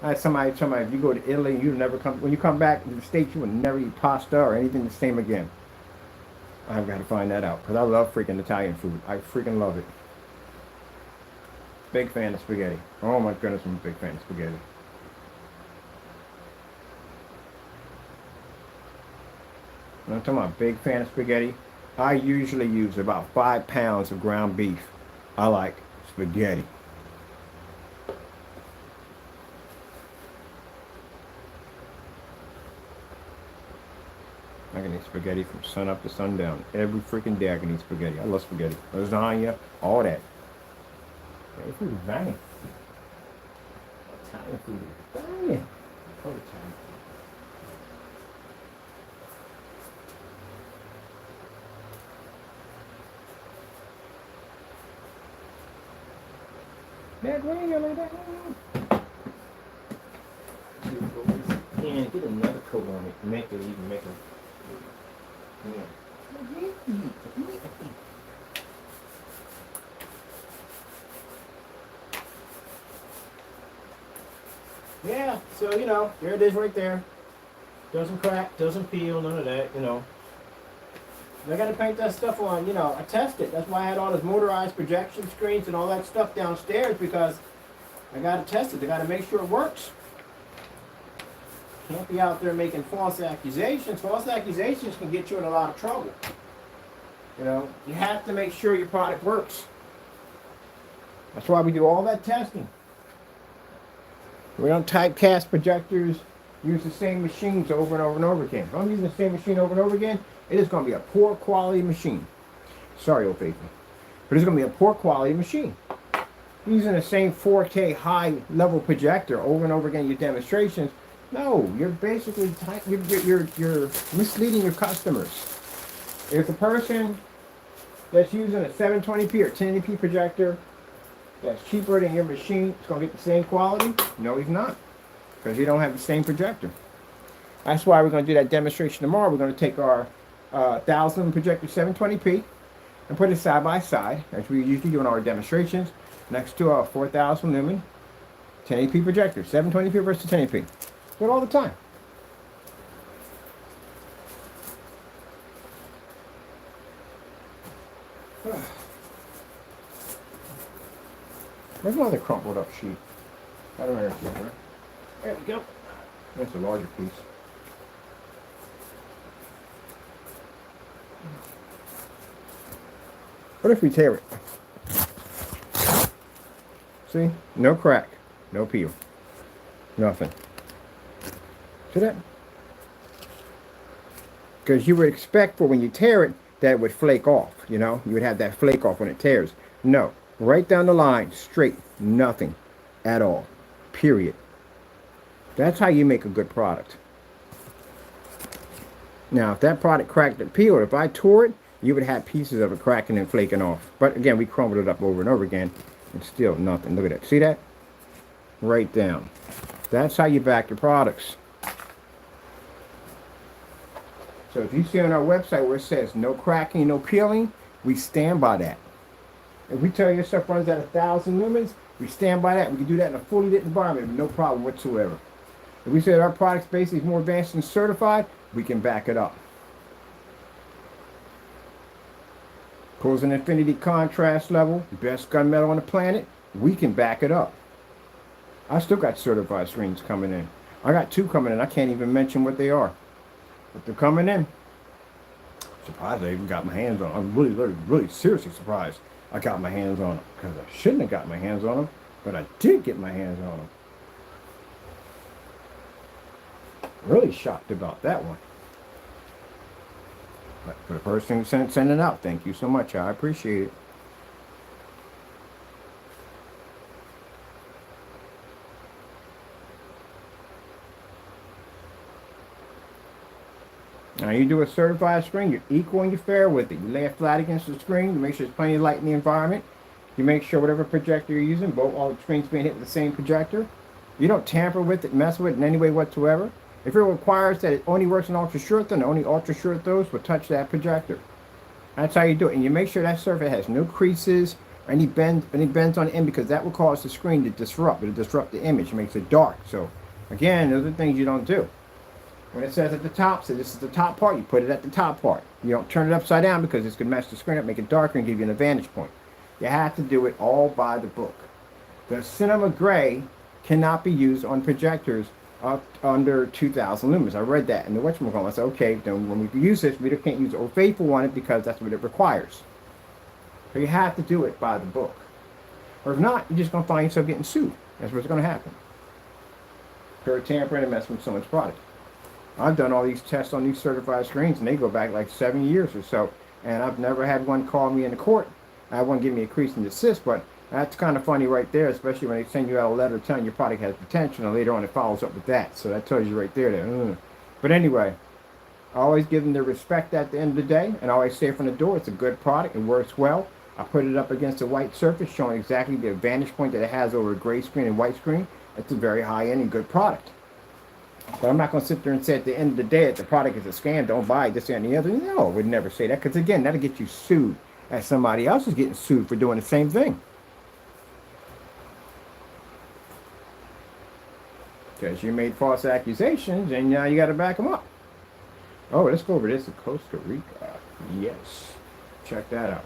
I had somebody, if you go to Italy, you never come, when you come back to the States, you will never eat pasta or anything the same again. I've got to find that out because I love freaking Italian food. I freaking love it. Big fan of spaghetti. Oh my goodness, I'm a big fan of spaghetti. When I'm talking about big fan of spaghetti, I usually use about 5 pounds of ground beef. I like spaghetti. I can eat spaghetti from sun up to sundown. Every freaking day I can eat spaghetti. I love spaghetti. Lasagna, all that. Italian food is banging. Italian food is banging. Oh, Italian. Dad, where are you like that? And get another coat on it. Make it even make it. Yeah, so you know, there it is right there. Doesn't crack, doesn't peel, none of that, you know. I gotta paint that stuff on, you know, I test it. That's why I had all those motorized projection screens and all that stuff downstairs because I gotta test it. I gotta make sure it works. Can't be out there making false accusations. False accusations can get you in a lot of trouble. You know, you have to make sure your product works. That's why we do all that testing. We don't typecast projectors, use the same machines over and over and over again. If I'm using the same machine over and over again, it is going to be a poor quality machine. Sorry, old faithful. But it's going to be a poor quality machine. Using the same 4K high level projector over and over again in your demonstrations, no, you're basically you're misleading your customers. If the person that's using a 720p or 1080p projector that's cheaper than your machine is going to get the same quality, no, he's not, because you don't have the same projector. That's why we're going to do that demonstration tomorrow. We're going to take our 1000 projector 720p and put it side by side, as we usually do in our demonstrations, next to our 4000 lumen 1080p projector, 720p versus 1080p. Do it all the time. There's another crumpled up sheet. I don't understand, right? There we go. That's a larger piece. What if we tear it? See? No crack. No peel. Nothing. See that? Because you would expect for when you tear it that it would flake off, you know? You would have that flake off when it tears. No. Right down the line, straight. Nothing at all. Period. That's how you make a good product. Now, if that product cracked and peeled, if I tore it, you would have pieces of it cracking and flaking off. But again, we crumbled it up over and over again, and still nothing. Look at that. See that? Right down. That's how you back your products. So if you see on our website where it says no cracking, no peeling, we stand by that. If we tell you your stuff runs at 1000 lumens, we stand by that. We can do that in a fully lit environment with no problem whatsoever. If we say that our product's basically more advanced and certified, we can back it up. Pulls an infinity contrast level, best gunmetal on the planet, we can back it up. I still got certified screens coming in. I got 2 coming in. I can't even mention what they are. But they're coming in. Surprised I even got my hands on them. I'm really seriously surprised I got my hands on them. Because I shouldn't have got my hands on them. But I did get my hands on them. Really shocked about that one. But for the person who sent it out, thank you so much. I appreciate it. Now you do a certified screen, you're equal and you're fair with it. You lay it flat against the screen, you make sure there's plenty of light in the environment. You make sure whatever projector you're using, all the screens being hit with the same projector. You don't tamper with it, mess with it in any way whatsoever. If it requires that it only works in ultra short, then only ultra short those will touch that projector. That's how you do it. And you make sure that surface has no creases or any bends on the end, because that will cause the screen to disrupt. It'll disrupt the image. It makes it dark. So again, those are things you don't do. When it says at the top, so this is the top part, you put it at the top part. You don't turn it upside down, because this could mess the screen up, make it darker, and give you an advantage point. You have to do it all by the book. The cinema gray cannot be used on projectors up under 2,000 lumens. I read that in the whatchamacallit. I said, okay, then when we use this, we can't use Old Faithful on it, because that's what it requires. So you have to do it by the book. Or if not, you're just going to find yourself getting sued. That's what's going to happen. For tampering and messing with someone's product. I've done all these tests on these certified screens, and they go back like 7 years or so. And I've never had one call me in the court. I won't give me a cease and desist, but that's kind of funny right there, especially when they send you out a letter telling your product has potential, and later on it follows up with that. So that tells you right there that. But anyway, I always give them the respect at the end of the day, and I always say from the door, it's a good product, it works well. I put it up against a white surface, showing exactly the advantage point that it has over a gray screen and white screen. It's a very high-end and good product. But I'm not going to sit there and say at the end of the day that the product is a scam, don't buy it, this, and the other. No, I would never say that, because again, that'll get you sued, as somebody else is getting sued for doing the same thing. Because you made false accusations, and now you got to back them up. Oh, let's go over this in Costa Rica. Yes. Check that out.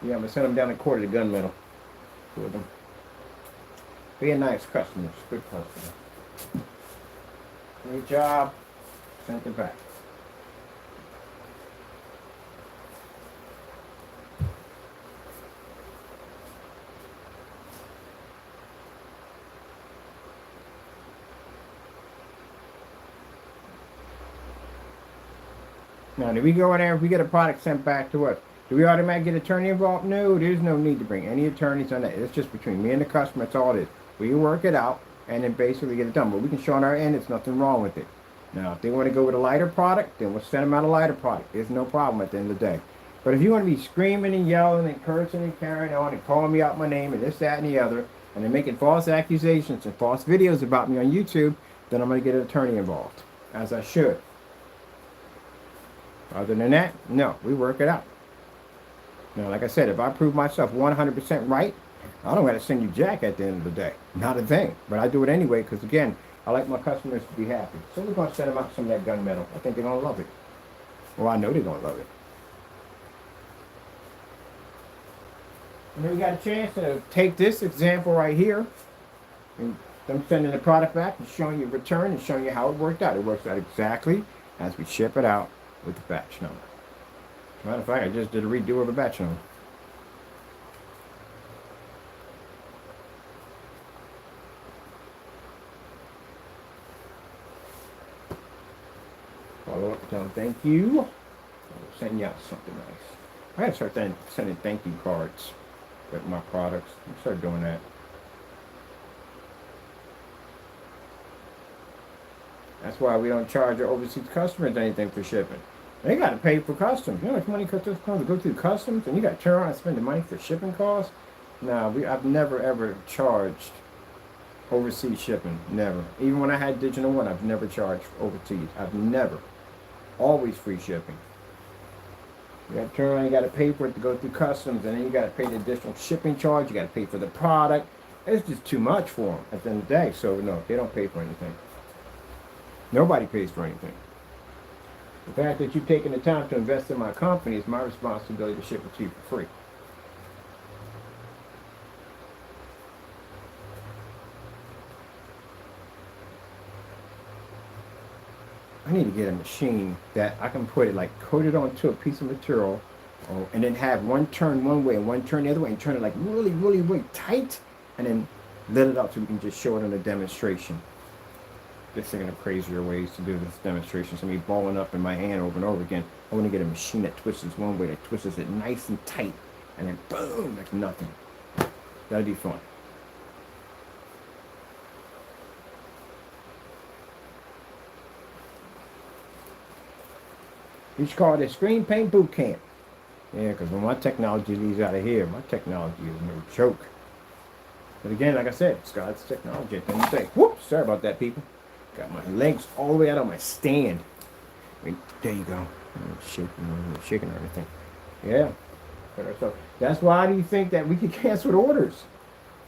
Yeah, I'm going to send them down to court at the gunmetal for them. Being nice customers. Good customers. Great job. Send it back. Now, do we go in there, if we get a product sent back to us, do we automatically get attorney involved? No, there's no need to bring any attorneys on that. It's just between me and the customer. That's all it is. We work it out and then basically get it done. But we can show on our end there's nothing wrong with it. Now, if they want to go with a lighter product, then we'll send them out a lighter product. There's no problem at the end of the day. But if you want to be screaming and yelling and cursing and carrying on and calling me out my name and this, that, and the other, and then making false accusations and false videos about me on YouTube, then I'm going to get an attorney involved, as I should. Other than that, no, we work it out. Now, like I said, if I prove myself 100% right, I don't got to send you jack at the end of the day. Not a thing. But I do it anyway because, again, I like my customers to be happy. So we're going to send them out some of that gunmetal. I think they're going to love it. Well, I know they're going to love it. And then we got a chance to take this example right here. And them sending the product back and showing you return and showing you how it worked out. It works out exactly as we ship it out with the batch number. Matter of fact, I just did a redo of a batch number. Follow up, tell them thank you. I'll send you out something nice. I gotta start sending thank you cards with my products. I'll start doing that. That's why we don't charge our overseas customers anything for shipping. They got to pay for customs. You know how much money costs to go through customs, and you got to turn around and spend the money for shipping costs? No, I've never ever charged overseas shipping. Never. Even when I had Digital One, I've never charged overseas. I've never. Always free shipping. You got to turn around, you got to pay for it to go through customs, and then you got to pay the additional shipping charge. You got to pay for the product. It's just too much for them at the end of the day. So no, they don't pay for anything. Nobody pays for anything. The fact that you've taken the time to invest in my company is my responsibility to ship it to you for free. I need to get a machine that I can put it like coated onto a piece of material and then have one turn one way and one turn the other way and turn it like really, really, really tight and then let it out so we can just show it in a demonstration. Just thinking of crazier ways to do this demonstration. So me balling up in my hand over and over again. I want to get a machine that twists this one way, that twists it nice and tight, and then boom, like nothing. That'd be fun. You should call it a screen paint boot camp. Yeah, because when my technology leaves out of here, my technology is no joke. But again, like I said, it's God's technology at the end of the day. Whoops, sorry about that, people. Got my legs all the way out on my stand. Wait, there you go. I'm shaking or anything. Yeah. So that's why do you think that we can cancel the orders?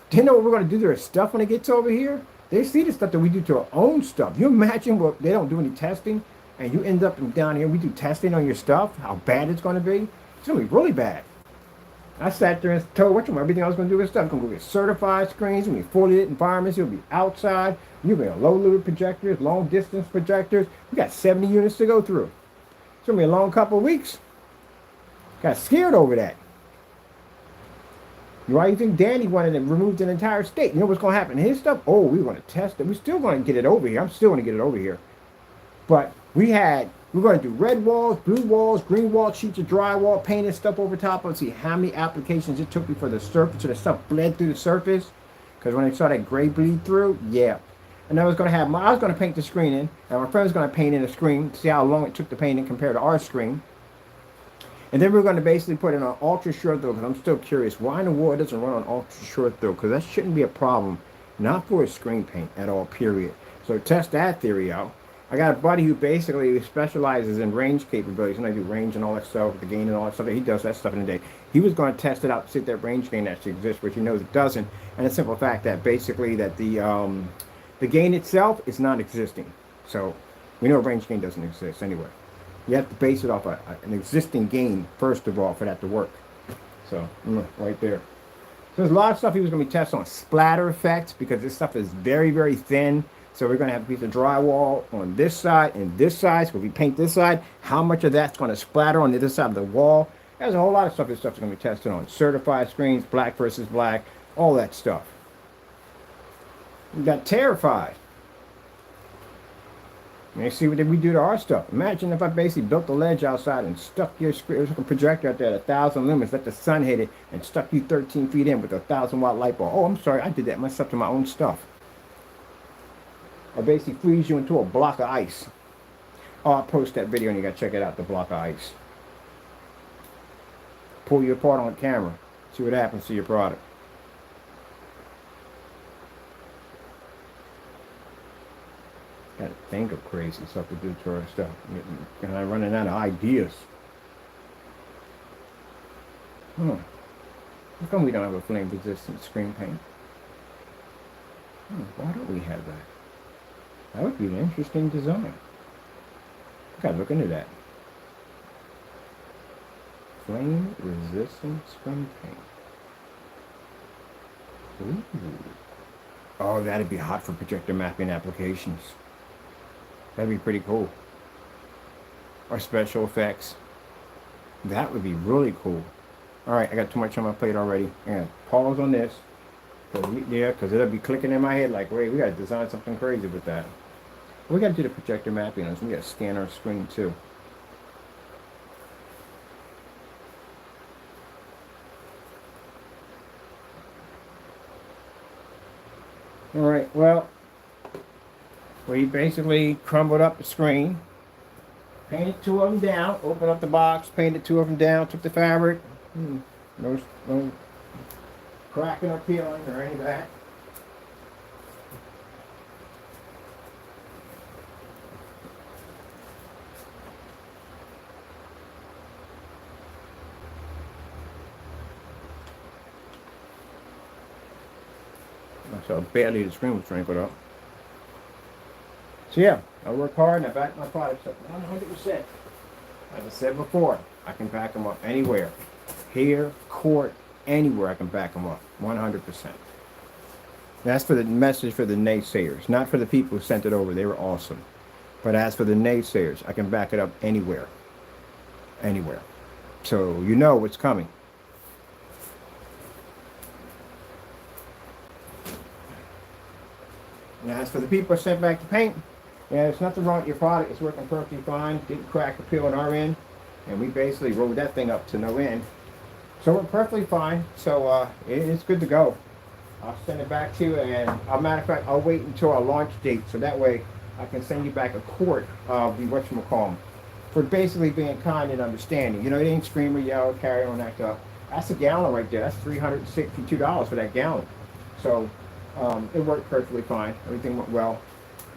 They know what we're going to do to their stuff when it gets over here. They see the stuff that we do to our own stuff. You imagine what they don't do any testing, and you end up down here, we do testing on your stuff, how bad it's going to be. It's going to be really bad. I sat there and told everything I was going to do with stuff. It's going to be certified screens, it's going to be fully lit environments, it'll be outside, you'll be on low limit projectors, long distance projectors. We got 70 units to go through. It's going to be a long couple of weeks. Got scared over that. Why do you think Danny wanted to remove an entire state? You know what's going to happen? His stuff, oh, we're going to test it. We're still going to get it over here. I'm still going to get it over here. But we're going to do red walls, blue walls, green walls, sheets of drywall, painted stuff over top of it. See how many applications it took before the surface, so the stuff bled through the surface. Because when I saw that gray bleed through, yeah. And I was going to paint the screen in, and my friend was going to paint in the screen to see how long it took to paint in compared to our screen. And then we're going to basically put in an ultra short throw, because I'm still curious why in the world it doesn't run on ultra short throw, because that shouldn't be a problem, not for a screen paint at all, period. So test that theory out. I got a buddy who basically specializes in range capabilities, and I do range and all that stuff, the gain and all that stuff. He does that stuff in a day. He was going to test it out to see if that range gain actually exists, which he knows it doesn't. And the simple fact that basically that the gain itself is not existing. So we know range gain doesn't exist anyway. You have to base it off an existing gain, first of all, for that to work. So, right there. So there's a lot of stuff he was going to be testing on splatter effects, because this stuff is very, very thin. So we're going to have a piece of drywall on this side and this side. So if we paint this side, how much of that's going to splatter on the other side of the wall? There's a whole lot of stuff this stuff's going to be tested on. Certified screens, black versus black, all that stuff. We got terrified. And you see what we do to our stuff. Imagine if I basically built a ledge outside and stuck your screen, a projector out there at 1,000 lumens, let the sun hit it, and stuck you 13 feet in with a 1,000-watt light bulb. Oh, I'm sorry, I did that myself to my own stuff. I basically freeze you into a block of ice. Oh, I'll post that video and you gotta check it out, the block of ice. Pull you apart on camera. See what happens to your product. Gotta think of crazy stuff to do to our stuff. And I'm running out of ideas. How come we don't have a flame resistant screen paint? Why don't we have that? That would be an interesting design. Gotta look into that. Flame resistant screen paint. Ooh. Oh, that'd be hot for projector mapping applications. That'd be pretty cool. Or special effects. That would be really cool. Alright, I got too much on my plate already. Yeah, pause on this. Because it'll be clicking in my head like, wait, we gotta design something crazy with that. We gotta do the projector mapping on this. We gotta scan our screen too. Alright, well, we basically crumbled up the screen, painted two of them down, opened up the box, painted two of them down, took the fabric, no cracking or peeling or any of that. So barely the screen was sprinkled up. So yeah, I work hard and I back my products up 100%. As I said before, I can back them up anywhere. Here, court, anywhere I can back them up. 100%. That's for the message for the naysayers, not for the people who sent it over. They were awesome. But as for the naysayers, I can back it up anywhere. Anywhere. So you know what's coming. And as for the people who sent back the paint, yeah, there's nothing wrong with your product. It's working perfectly fine. Didn't crack or peel on our end. and we basically rolled that thing up to no end. So we're perfectly fine. So it's good to go. I'll send it back to you, and as a matter of fact, I'll wait until our launch date, so that way I can send you back a quart of the whatchamacallit for basically being kind and understanding. You know, it ain't scream or yell, carry on, act up. That's a gallon right there. That's $362 for that gallon. So it worked perfectly fine. Everything went well.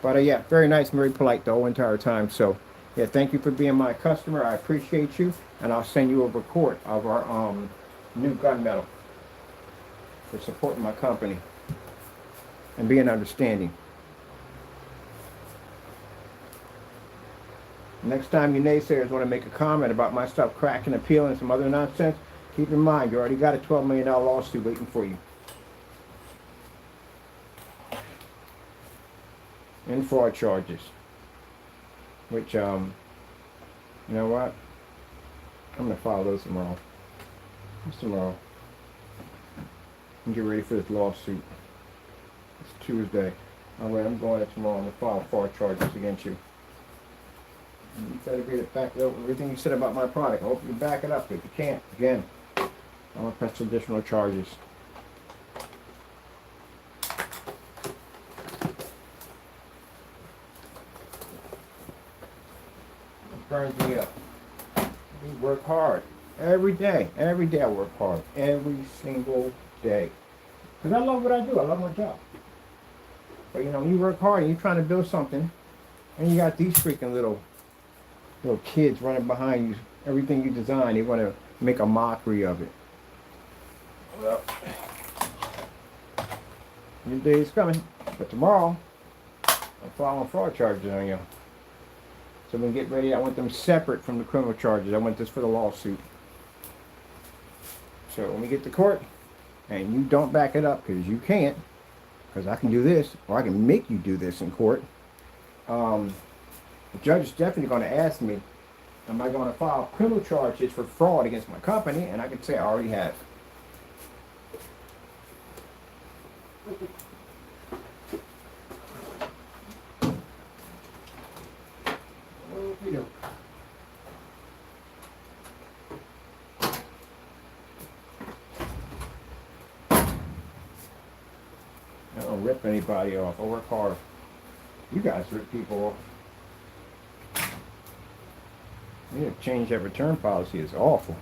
But yeah, very nice, very polite the whole entire time. So yeah, thank you for being my customer. I appreciate you, and I'll send you over a quart of our new gunmetal for supporting my company and being understanding. Next time you naysayers want to make a comment about my stuff cracking and peeling and some other nonsense, keep in mind you already got a $12 million lawsuit waiting for you. And fraud charges. Which, you know what? I'm going to file those tomorrow. Just tomorrow. And get ready for this lawsuit. It's Tuesday. Alright, I'm going to tomorrow and file fraud charges against you. You better get it back up. Everything you said about my product, I hope you can back it up. If you can't, again, I'm going to press additional charges. It burns me up. We work hard. Every day. Every day I work hard. Every single day. Because I love what I do. I love my job. But you know, when you work hard and you're trying to build something, and you got these freaking little kids running behind you, everything you design, they want to make a mockery of it. Well, your day is coming, but tomorrow I'm filing fraud charges on you. So we can get ready. I want them separate from the criminal charges. I want this for the lawsuit. So when we get to court, and you don't back it up, because you can't, because I can do this, or I can make you do this in court. The judge is definitely going to ask me, am I going to file criminal charges for fraud against my company? And I can say I already have. I don't rip anybody off. I work hard. You guys rip people off. You need to change that return policy. It's awful.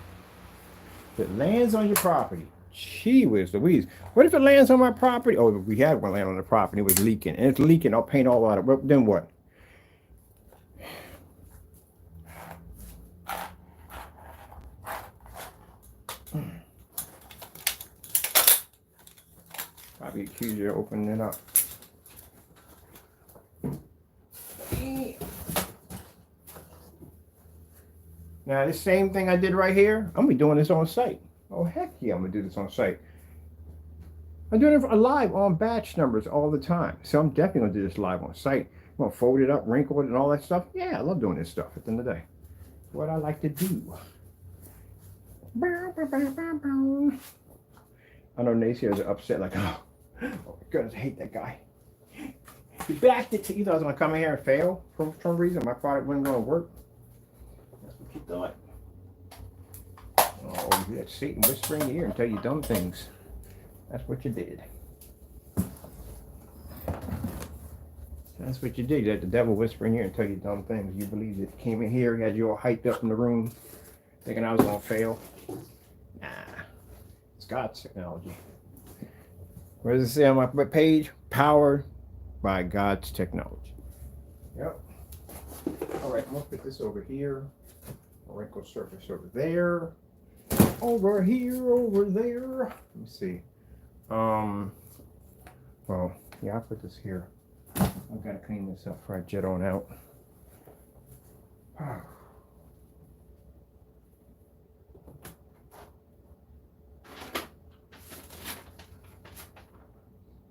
If it lands on your property, gee whiz Louise. What if it lands on my property? Oh, we had one land on the property. It was leaking. And it's leaking. I'll paint all out of it. Then what? Probably accuse you of opening it up. Now, this same thing I did right here, I'm going to be doing this on site. Oh, heck yeah, I'm going to do this on site. I'm doing it live on batch numbers all the time. So I'm definitely going to do this live on site. I'm going to fold it up, wrinkle it, and all that stuff. Yeah, I love doing this stuff at the end of the day. It's what I like to do. I know naysayers are upset, like, oh my goodness, I hate that guy. He backed it to either I was going to come in here and fail for some reason. My product wasn't going to work. That's what you thought. Oh, you let Satan whisper in your ear and tell you dumb things. That's what you did. That's what you did. You let the devil whisper in your ear and tell you dumb things. You believed it. Came in here, had you all hyped up in the room, thinking I was going to fail. Nah. It's God's technology. What does it say on my page? Powered by God's technology. Yep. Alright, I'm going to put this over here. A wrinkle surface over there. Over here, over there. Let me see. Well, yeah, I'll put this here. I've got to clean this up before I jet on out.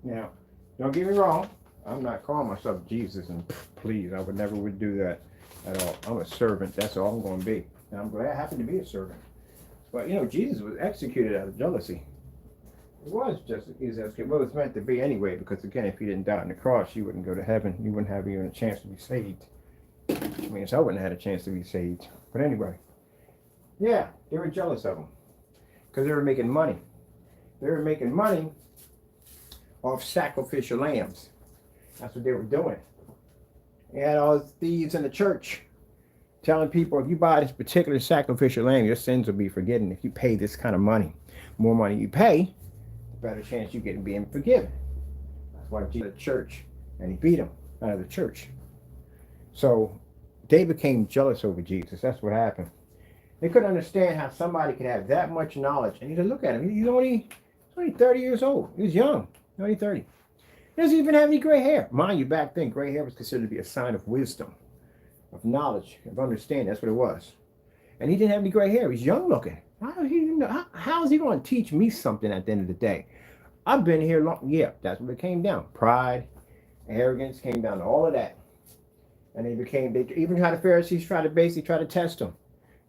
Now, don't get me wrong. I'm not calling myself Jesus, and please, I would never would do that at all. I'm a servant. That's all I'm going to be. And I'm glad I happen to be a servant. But, you know, Jesus was executed out of jealousy. It was just executed. Well, it's meant to be anyway, because, again, if he didn't die on the cross, you wouldn't go to heaven. You wouldn't have even a chance to be saved. I mean, so I wouldn't have had a chance to be saved. But anyway, Yeah, they were jealous of him because they were making money. They were making money off sacrificial lambs. That's what they were doing. They had all these thieves in the church telling people, if you buy this particular sacrificial lamb, your sins will be forgiven. If you pay this kind of money, more money you pay, the better chance you get being forgiven. That's why Jesus went to the church and he beat him out of the church. So they became jealous over Jesus. That's what happened. They couldn't understand how somebody could have that much knowledge. And you could look at him. He's only 30 years old. He was young. Only 30. He doesn't even have any gray hair. Mind you, back then, gray hair was considered to be a sign of wisdom, of knowledge, of understanding. That's what it was. And he didn't have any gray hair. He's young looking. How is he going to teach me something at the end of the day? I've been here long. Yeah, that's what it came down. Pride, arrogance came down to all of that. And they even how the Pharisees tried to test him.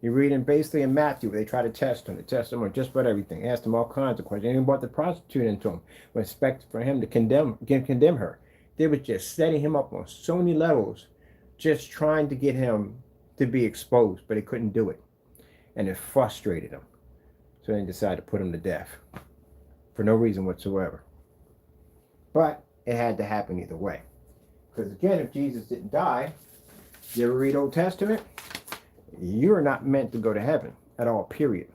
You read in basically in Matthew, they try to test him. They test him on just about everything. They asked him all kinds of questions. They even brought the prostitute into him with respect for him to condemn her. They were just setting him up on so many levels, just trying to get him to be exposed, but they couldn't do it. And it frustrated him. So they decided to put him to death for no reason whatsoever. But it had to happen either way. Because again, if Jesus didn't die, you ever read Old Testament? You're not meant to go to heaven at all, period.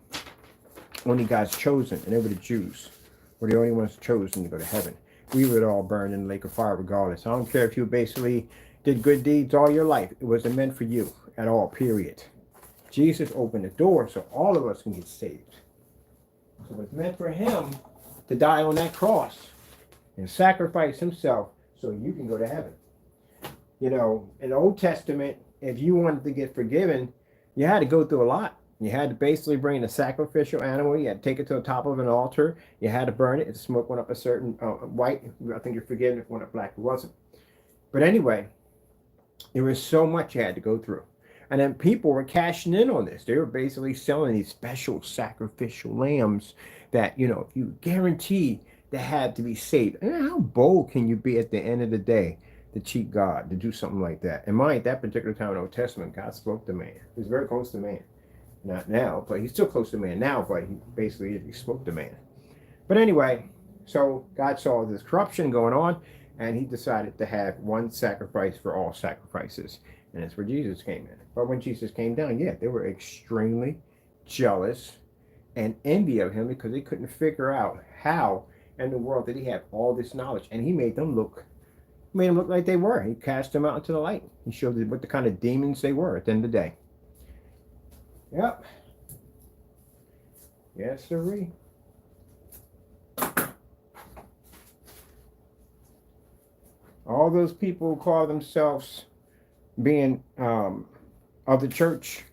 Only God's chosen, and they were the Jews. Were the only ones chosen to go to heaven. We would all burn in the lake of fire regardless. I don't care if you basically did good deeds all your life. It wasn't meant for you at all, period. Jesus opened the door so all of us can get saved. So it's meant for him to die on that cross and sacrifice himself so you can go to heaven. You know, in the Old Testament, if you wanted to get forgiven, you had to go through a lot. You had to basically bring a sacrificial animal. You had to take it to the top of an altar. You had to burn it. If the smoke went up a certain white, I think you're forgiven. If it went up black, it wasn't. But anyway, there was so much you had to go through. And then people were cashing in on this. They were basically selling these special sacrificial lambs that, you know, if you guarantee they had to be saved. And how bold can you be at the end of the day to cheat God, to do something like that? And mind, that particular time in the Old Testament, God spoke to man. He was very close to man. Not now, but he's still close to man now, but he spoke to man. But anyway, so God saw this corruption going on, and he decided to have one sacrifice for all sacrifices. And that's where Jesus came in. But when Jesus came down, yeah, they were extremely jealous and envy of him because they couldn't figure out how in the world did he have all this knowledge. And he made them look like they were. He cast them out into the light. He showed them what the kind of demons they were at the end of the day. Yep. Yes, sirree. All those people who call themselves being of the church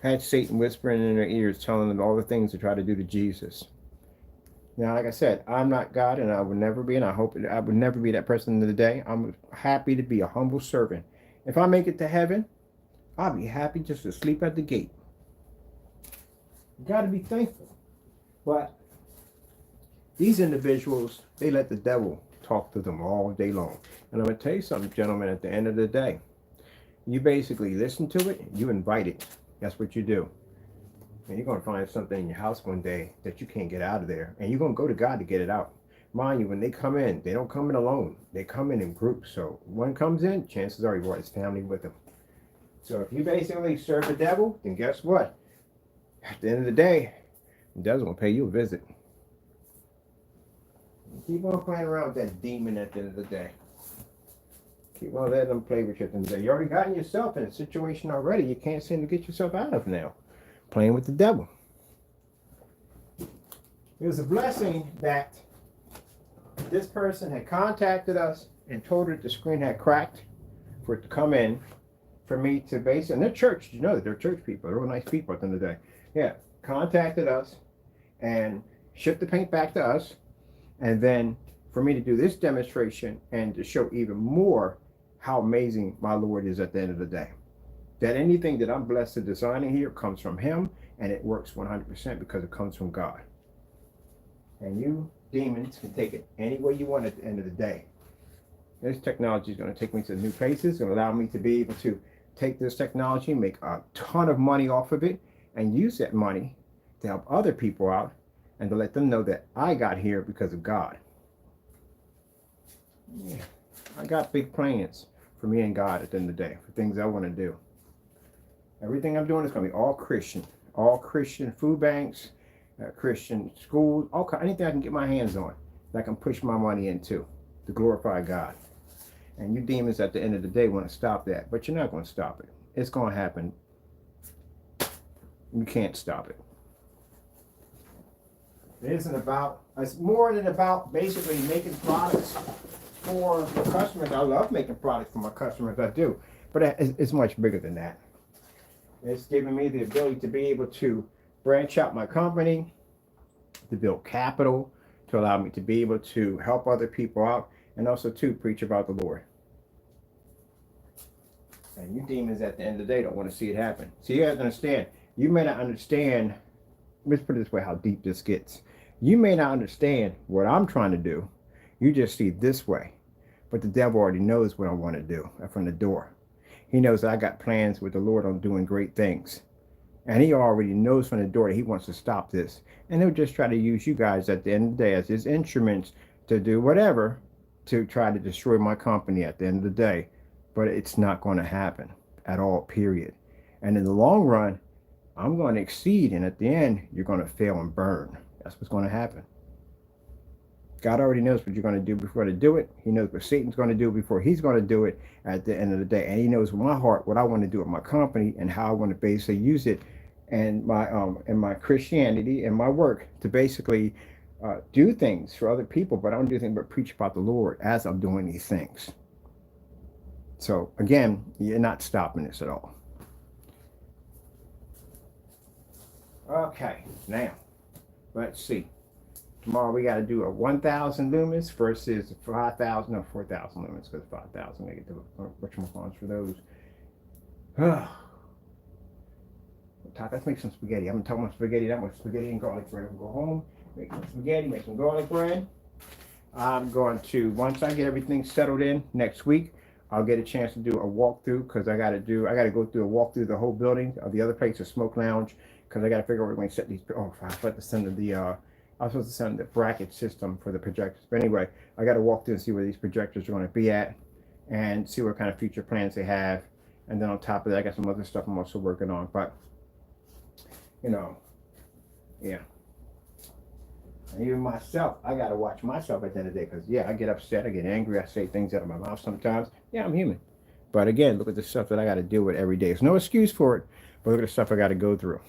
had Satan whispering in their ears, telling them all the things to try to do to Jesus. Now, like I said, I'm not God, and I would never be, and I hope I would never be that person in the day. I'm happy to be a humble servant. If I make it to heaven, I'll be happy just to sleep at the gate. You got to be thankful. But these individuals, they let the devil talk to them all day long. And I'm going to tell you something, gentlemen, at the end of the day, you basically listen to it, you invite it. That's what you do. And you're going to find something in your house one day that you can't get out of there. And you're going to go to God to get it out. Mind you, when they come in, they don't come in alone. They come in groups. So one comes in, chances are he brought his family with him. So if you basically serve the devil, then guess what? At the end of the day, the devil's going to pay you a visit. Keep on playing around with that demon at the end of the day. Keep on letting them play with you at the end of the day. You already gotten yourself in a situation already you can't seem to get yourself out of now. Playing with the devil. It was a blessing that this person had contacted us and told her the screen had cracked for it to come in, for me to base, and they're church, you know that they're church people, they're real nice people at the end of the day. Yeah, contacted us and shipped the paint back to us, and then for me to do this demonstration and to show even more how amazing my Lord is at the end of the day. That anything that I'm blessed to designing here comes from him, and it works 100% because it comes from God. And you demons can take it any way you want at the end of the day. This technology is going to take me to new places and allow me to be able to take this technology, make a ton of money off of it, and use that money to help other people out and to let them know that I got here because of God. Yeah. I got big plans for me and God at the end of the day, for things I want to do. Everything I'm doing is going to be all Christian food banks, Christian schools, anything I can get my hands on that I can push my money into to glorify God. And you demons at the end of the day want to stop that, but you're not going to stop it. It's going to happen. You can't stop it. It's more than about basically making products for customers. I love making products for my customers, I do. But it's much bigger than that. It's giving me the ability to be able to branch out my company, to build capital, to allow me to be able to help other people out, and also to preach about the Lord. And you demons at the end of the day don't want to see it happen. So you have to understand, you may not understand, let's put it this way, how deep this gets. You may not understand what I'm trying to do. You just see it this way. But the devil already knows what I want to do from the door. He knows that I got plans with the Lord on doing great things. And he already knows from the door that he wants to stop this. And he'll just try to use you guys at the end of the day as his instruments to do whatever to try to destroy my company at the end of the day. But it's not going to happen at all, period. And in the long run, I'm going to exceed. And at the end, you're going to fail and burn. That's what's going to happen. God already knows what you're going to do before to do it. He knows what Satan's going to do before he's going to do it at the end of the day. And he knows with my heart what I want to do with my company and how I want to basically use it and my Christianity and my work to basically do things for other people. But I don't do anything but preach about the Lord as I'm doing these things. So again, you're not stopping this at all. Okay, now let's see. Tomorrow we got to do a 1,000 lumens versus 5,000 or 4,000 lumens, because 5,000 they get the whatchamacallits for those. Let's make some spaghetti. I'm talking about spaghetti. That much spaghetti and garlic bread. We'll go home, make some spaghetti, make some garlic bread. I'm going to, once I get everything settled in next week, I'll get a chance to do a walkthrough, because I got to go through a walkthrough the whole building of the other place, the smoke lounge, because I got to figure out where we're going to set these. Oh, I forgot to send I was supposed to send the bracket system for the projectors. But anyway, I got to walk through and see where these projectors are going to be at and see what kind of future plans they have. And then on top of that, I got some other stuff I'm also working on. But, you know, yeah. And even myself, I got to watch myself at the end of the day, because, yeah, I get upset, I get angry, I say things out of my mouth sometimes. Yeah, I'm human. But again, look at the stuff that I got to deal with every day. There's no excuse for it, but look at the stuff I got to go through.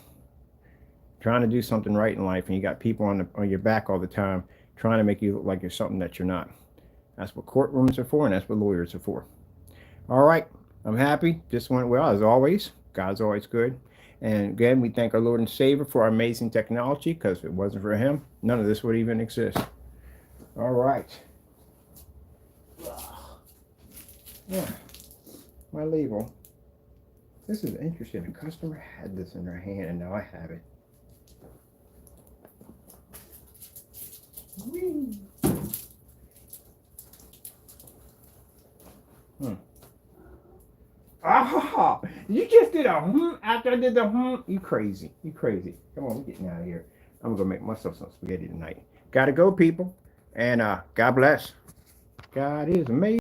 Trying to do something right in life, and you got people on your back all the time trying to make you look like you're something that you're not. That's what courtrooms are for, and that's what lawyers are for. All right, I'm happy. This went well as always. God's always good. And again, we thank our Lord and Savior for our amazing technology, because if it wasn't for him, none of this would even exist. All right. Yeah, my label. This is interesting. A customer had this in their hand, and now I have it. Ah, you just did a after I did the You crazy. You crazy. Come on, we're getting out of here. I'm gonna make myself some spaghetti tonight. Gotta go, people. And God bless. God is amazing.